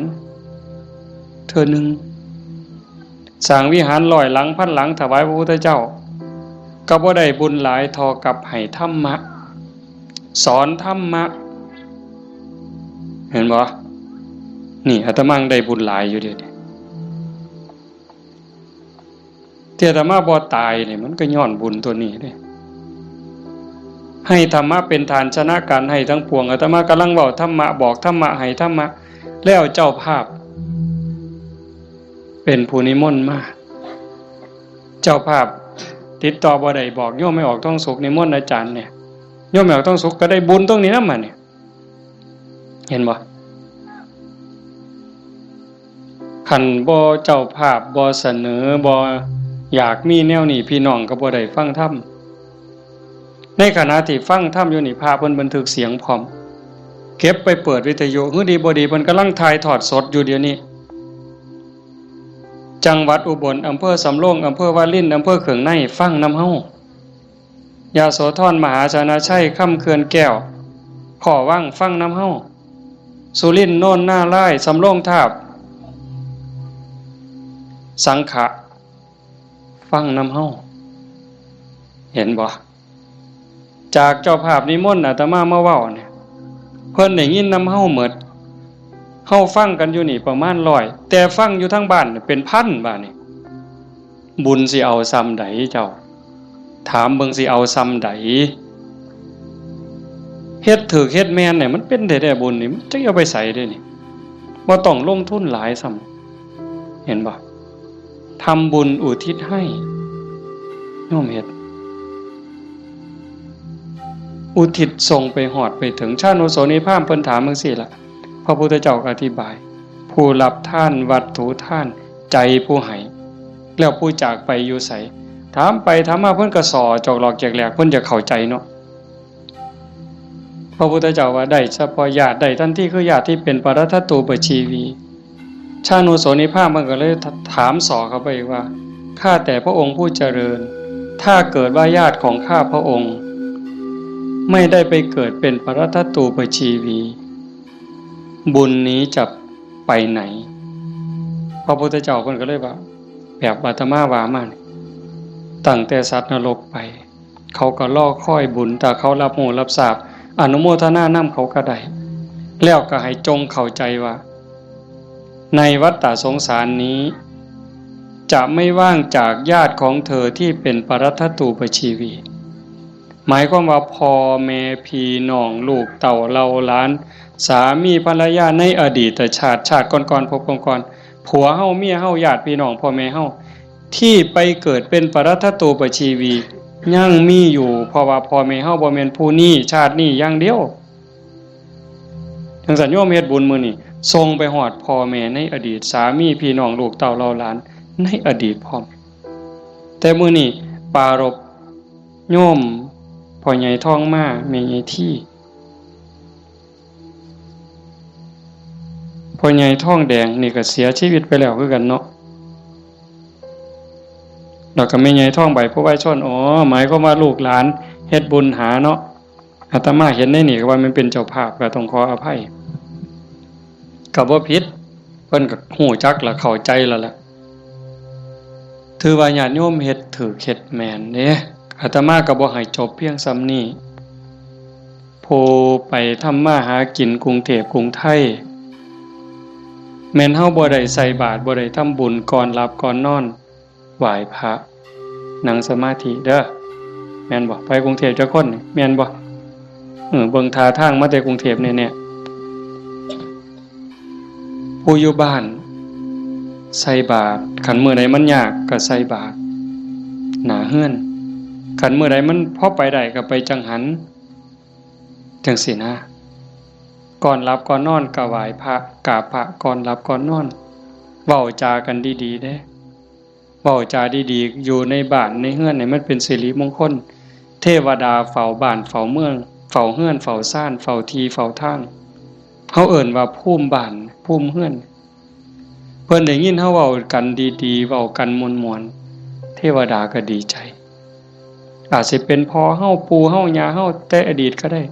เทื่อนึงสร้างวิหาร100 หลังพันหลังถวายพระพุทธเจ้าก็บ่ได้บุญหลายเท่ากับให้ธรรมะสอนธรรมะเห็นบ่นี่อาตมาได้บุญหลายอยู่เดี๋ยวนี้ที่อาตมาบ่ตายนี่มันก็ย้อนบุญตัวนี้เด้ให้ธรรมะเป็นฐานชนะการให้ทั้งปวงอาตมากำลังเว้าธรรมะบอกธรรมะให้ธรรมะแล้วเจ้าภาพเป็นผู้นิมนต์มาเจ้าภาพติดต่อบ่ได้บอกโยมไม่ออกต้องสุขนิมนต์อาจารย์เนี่ยโยมไม่ออกต้องสุขก็ได้บุญตรงนี้นำมาเนี่ยเห็นบ่คันบ่เจ้าภาพบ่เสนอบ่อยากมีแนวนี้พี่น้องก็บ่ได้ฟังธรรมในขณะที่ฟังธรรมอยู่นี่พาเพิ่นบันทึกเสียงพร้อมเก็บไปเปิดวิทยุฮือดีบ่ดีเพิ่นกำลังถ่ายทอดสดอยู่เดี๋ยวนี้จังหวัดอุบลอำเภอสำโรงอำเภอวารินอำเภอเขืองในฟังนำเฮายาโสธรมหาชนะชัยค่ำเขื่อนแก้ว พ่อว่างฟังน้ำเฮาสุรินทร์โน่นหน้าไร่สำโรงทาบสังขะฟังน้ำเฮาเห็นบ่จากเจ้าภาพนิมนต์อาตมามาเว้าเนี่ยเพิ่นได้ยินน้ำเฮาหมดเฮาฟังกันอยู่นี่ประมาณ100แต่ฟังอยู่ทั้งบ้านเป็นพันบาดนี่บุญสิเอาซ้ำใดเจ้าถามเบิ่งสิเอาซ้ำใดเฮ็ดถูกเฮ็ดแม่นเนี่ยมันเป็นได้บุญนี่มันจะเอาไปใส่ได้นี่บ่ต้องลงทุนหลายซ้ำเห็นบ่ทำบุญอุทิศให้โยมเฮ็ดอุทิศส่งไปหอดไปถึงชาติโนโสนิพพานเพิ่นถามจังซี่ล่ะพระพุทธเจ้าก็อธิบายผู้รับท่านวัตถุท่านใจผู้ให้แล้วผู้จากไปอยู่ไสถามไปถามมาเพิ่นก็สอจอกหลอกแจกแหลกเพิ่นจะเข้าใจเนาะพระพุทธเจ้าว่าได้เฉพาะญาติได้ทันทีคือญาติที่เป็นปรัตถตูปชีวีชานุโสนิพพานมันก็เลยถามสอเข้าไปว่าข้าแต่พระองค์ผู้เจริญถ้าเกิดว่าญาติของข้าพระองค์ไม่ได้ไปเกิดเป็นปรัตถตูปชีวีบุญนี้จะไปไหนพระพุทธเจ้าเพิ่นก็เลยว่าแบบอาตมาว่ามาตั้งแต่สัตว์นรกไปเขาก็รอคอยบุญแต่เขารับโมรับทราบอนุโมทนานำเขาก็ได้แล้วก็ให้จงเข้าใจว่าในวัฏฏะสงสารนี้จะไม่ว่างจากญาติของเธอที่เป็นปรัตถตูปชีวีหมายความว่าพ่อแม่พี่น้องลูกเต่าเราหลานสามีภรรยาในอดีตชาติก่อนๆพบก่อนๆผัวเฮาเมียเฮาญาติพี่น้องพ่อแม่เฮาที่ไปเกิดเป็นปรัตถตูปชีวียังมีอยู่เพราะว่าพ่อแม่เฮาบ่แม่นผู้นี้ชาตินี้อย่างเดียวจังซั่นโยมเฮ็ดบุญมื้อนี้ส่งไปฮอดพ่อแม่ในอดีตสามีพี่น้องลูกเต่าเราหลานในอดีตพร้อมแต่มื้อนี้ปารภโยมพ่อใหญ่ทองมาแม่ใหญ่ที่พ่อใหญ่ทองแดงนี่ก็เสียชีวิตไปแล้วคือกันเนาะแล้วก็แม่ใหญ่ทองใบผู้ไว้ชนหมายความว่าลูกหลานเฮ็ดบุญหาเนาะอาตมาเห็นได้นี่ก็ว่ามันเป็นเจ้าภาพก็ต้องขออภัยก็บ่ผิดเพิ่นก็ฮู้จักและเข้าใจแล้วล่ะถือว่าญาติโยมเฮ็ดถูกเฮ็ดแม่นเด้อาตมาก็บ่ให้จบเพียงส่ำนี้ผู้ไปทำมาหากินกรุงเทพกรุงไทยแม่นเฮาบ่ได้ใส่บาตรบ่ได้ทำบุญก่อนหลับก่อนนอนไหว้พระนั่งสมาธิเด้อแม่นบ่ไปกรุงเทพจักคนนี่แม่นบ่เบิ่งท่าทางมาแต่กรุงเทพแน่ๆผู้อยู่บ้านใส่บาตรคันมื้อใดมันยากก็ใส่บาตรหน้าเฮือนคันมื้อใดมันพอไปได้ก็ไปจังหันจังซี่นะก่อนหลับก่อนนอนก็ไหว้พระกราบพระก่อนหลับก่อนนอนเว้าจากันดีๆเด้เว้าจาดีๆอยู่ในบ้านในเฮือนนี่มันเป็นสิริมงคลเทวดาเฝ้าบ้านเฝ้าเมืองเฝ้าเฮือนเฝ้าซ่านเฝ้าที่เฝ้าทางเฮาเอิ้นว่าภูมิบ้านภูมิเฮือนเพิ่นได้ยินเฮาเว้ากันดีๆเว้ากันม่วนๆเทวดาก็ดีใจอาจสิเป็นพ่อเฮาปู่เฮาย่าเฮาแต่อดีตก็ได้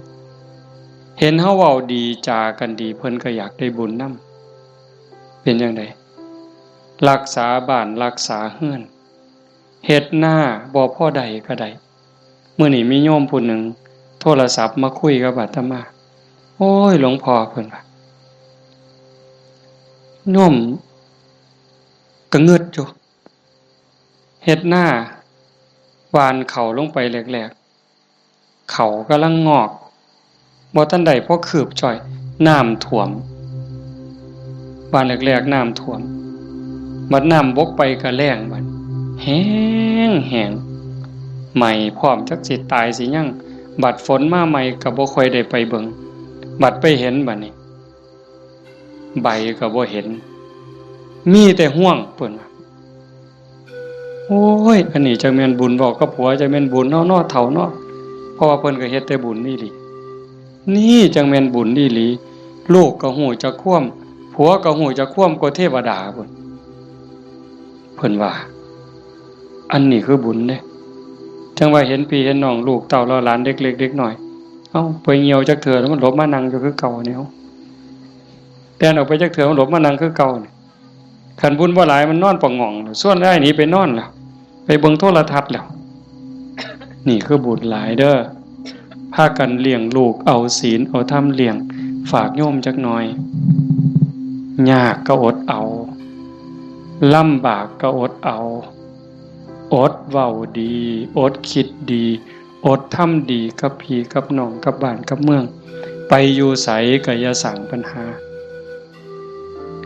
เห็นเฮาเว้าดีจากันดีเพิ่นก็อยากได้บุญนำเป็นจังได๋รักษาบ้านรักษาเฮือนเฮ็ดหน้าบ่พอใดก็ได้มื้อนี้มีโยมผู้หนึ่งโทรศัพท์มาคุยกับอาตมาโอ้ยหลวงพ่อเพิ่นว่าโยมก็งึดอยู่เฮ็ดหน้าหวานเข้าลงไปแรกๆเขากำลังงอกบ่ทันได้พอคืบจ่อยน้ำท่วมบ้านแรกๆน้ำท่วมบัดน้ำบกไปก็แล้งบัดแห้งใหม่พร้อมจักสิตายสิยังบัดฝนมาใหม่ก็บ่ค่อยได้ไปเบิ่งบัดไปเห็นบัดนี้ใบก็บ่เห็นมีแต่ห่วงเพิ่นว่าโอ้ยอันนี้จักแม่นบุญบอกกับผัวจักแม่นบุญเนาะเฒ่าเนาะเพราะว่าเพิ่นก็เฮ็ดแต่บุญนี่ดินี่จังแม่นบุญอีหลีลูกก็ฮู้จักความผัวก็ฮู้จักความกว่าเทวดาพุ่นเพิ่นว่าอันนี้คือบุญเด้จังว่าเห็นพี่เห็นน้องลูกเต้าเราหลานเด็กเล็กเด็กน้อย เอ้าไปเหี่ยวจักเถื่อแล้วมันหลบมานั่งอยู่คือเก่าเนี่ยแต่ออกไปจักเถื่อมันหลบมานั่งคือเก่าเนี่ยขันบุญบ่หลายมันนอนปองง่องส่วนได้หนีไปนอนแล้วไปเบิ่งโทรทัศน์แล้วนี่คือบุญหลายเด้อพากันเลี้ยงลูกเอาศีลเอาธรรมเลี้ยงฝากโยมจักหน่อยยากก็อดเอาลำบากก็อดเอาอดเว้าดีอดคิดดีอดทำดีกับพี่กับน้องกับบ้านกับเมืองไปอยู่ไสก็อย่าสั่งปัญหา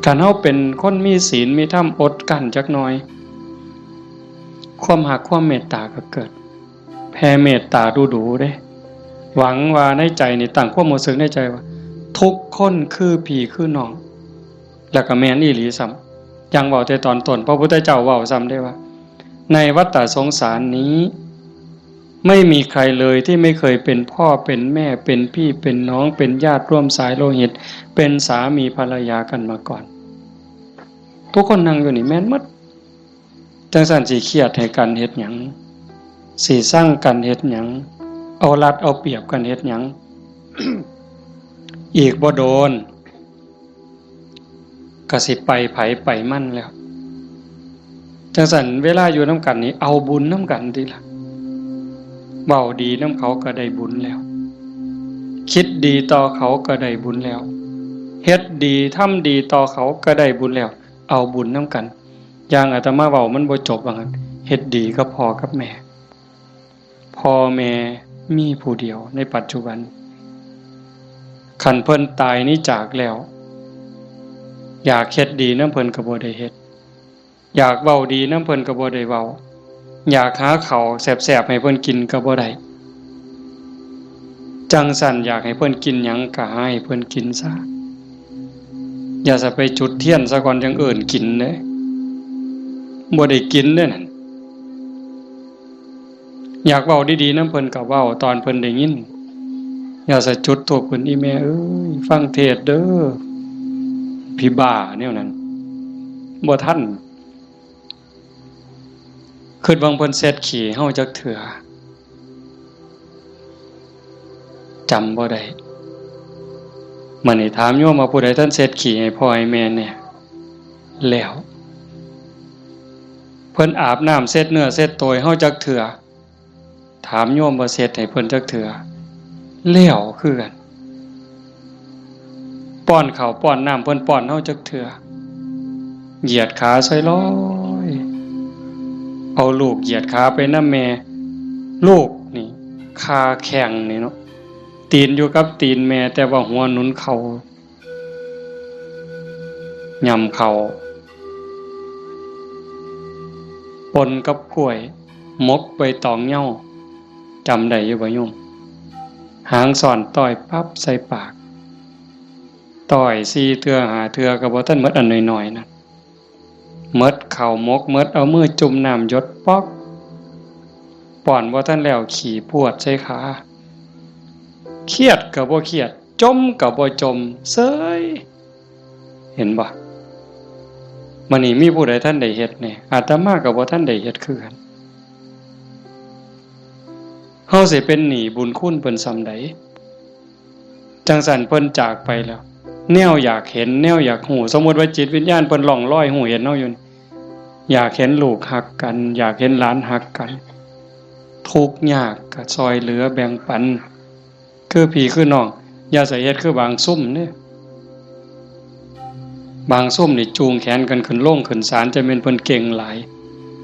การเฮาเป็นคนมีศีลมีธรรมอดกั้นจักหน่อยความหักความเมตตาก็เกิดแผ่เมตตาดูๆเด้หวังว่าในใจนี่ตั้งความรู้สึกในใจว่าทุกคนคือพี่คือน้องแล้วก็แม่นอีหลีซ้ำยังเว้าแต่ตอนต้นพระพุทธเจ้าเว้าซ้ำได้ว่าในวัฏฏะสงสารนี้ไม่มีใครเลยที่ไม่เคยเป็นพ่อเป็นแม่เป็นพี่เป็นน้องเป็นญาติร่วมสายโลหิตเป็นสามีภรรยากันมาก่อนทุกคนนั่งอยู่นี่แม่นหมดจังซั่นสิเครียดให้กันเฮ็ดหยังสิสร้างกันเฮ็ดหยังเอารัดเอาเปรียบกันเฮ็ดหยัง อีกบ่โดนก็สิไปไผไปมั่นแล้วจังซั่นเวลาอยู่นำกันนี่เอาบุญนำกันติล่ะเว้าดีนำเขาก็ได้บุญแล้วคิดดีต่อเขาก็ได้บุญแล้วเฮ็ดดีทำดีต่อเขาก็ได้บุญแล้วเอาบุญนำกันอย่างอาตมาเว้ามันบ่จบว่างั้นเฮ็ดดีกับพ่อกับแม่พ่อแม่มีผู้เดียวในปัจจุบันคันเพิ่นตายนี้จากแล้วอยากเฮ็ดดีนำเพิ่นก็บ่ได้เฮ็ดอยากเว้าดีนำเพิ่นก็บ่ได้เว้าอยากหาข้าวแซ่บๆให้เพิ่นกินก็บ่ได้จังสั่นอยากให้เพิ่นกินหยังก็ให้เพิ่นกินซะอย่าจะไปจุดเทียนซะก่อนจังเอิ้นกินเด้บ่ได้กินเด้นั่นอยากเว้าดีๆนำเพิ่นก็เว้าตอนเพิ่นได้ยินอย่าจะจุดธูปเพิ่นอีแม่เอ้ยฟังเทศน์เด้อพี่บ้าแนวนั้นบ่ทันคิดว่าเพิ่นเสร็จขี้เฮาจักเถื่อจำบ่ได้มื้อนี้ถามโยมว่าผู้ใดท่านเสร็จขี้ให้พ่อให้แม่เนี่ยแล้วเพิ่นอาบน้ำเช็ดเนื้อเช็ดตัวให้เฮาจักเถื่อถามโยมว่าเช็ดให้เพิ่นจักเถื่อแล้วคือกันป้อนข้าวป้อนน้ำเพิ่นป้อนเฮาจักเถื่อเหยียดขาใส่ร้อยเอาลูกเหยียดขาไปนำแม่ลูกนี่คาแข้งนี่เนาะตีนอยู่กับตีนแม่แต่ว่าหัวหนุนเข่าย่ำเข่าปนกับกล้วยมกใบตองเหย้าจำได้อยู่บ่โยมหางสอนต่อยปั๊บใส่ปากต่อย4เทื่อ5เทื่อก็บ่ทันหมดอันน้อยๆนะหมดข้าวมกหมดเอามือจุ่มน้ำหยดป๊อกป้อนบ่ทันแล้วขี่พวดใส่ขาเครียดก็บ่เครียดจมก็บ่จมเซ้ยเห็นบ่มื้อนี้มีผู้ใดท่านได้เฮ็ดแน่อาตมาก็บ่ทันได้เฮ็ดคือกันเฮาสิเป็นหนี้บุญคุณเพิ่นส่ำใดจังซั่นเพิ่นจากไปแล้วแนวอยากเห็นแนวอยากหูสมมุติว่าจิตวิญญาณเพิ่นล่องลอยหูเห็นเฮาอยู่อยากเห็นลูกฮักกันอยากเห็นหลานฮักกันทุกข์ยากก็ช่วยเหลือแบ่งปันคือพี่คือน้องอย่าใส่เฮ็ดคือบางซุ่มเด้บางซุ่มนี่จูงแขนกันขึ้นโลงขึ้นศาลจะเป็นเพิ่นเก่งหลาย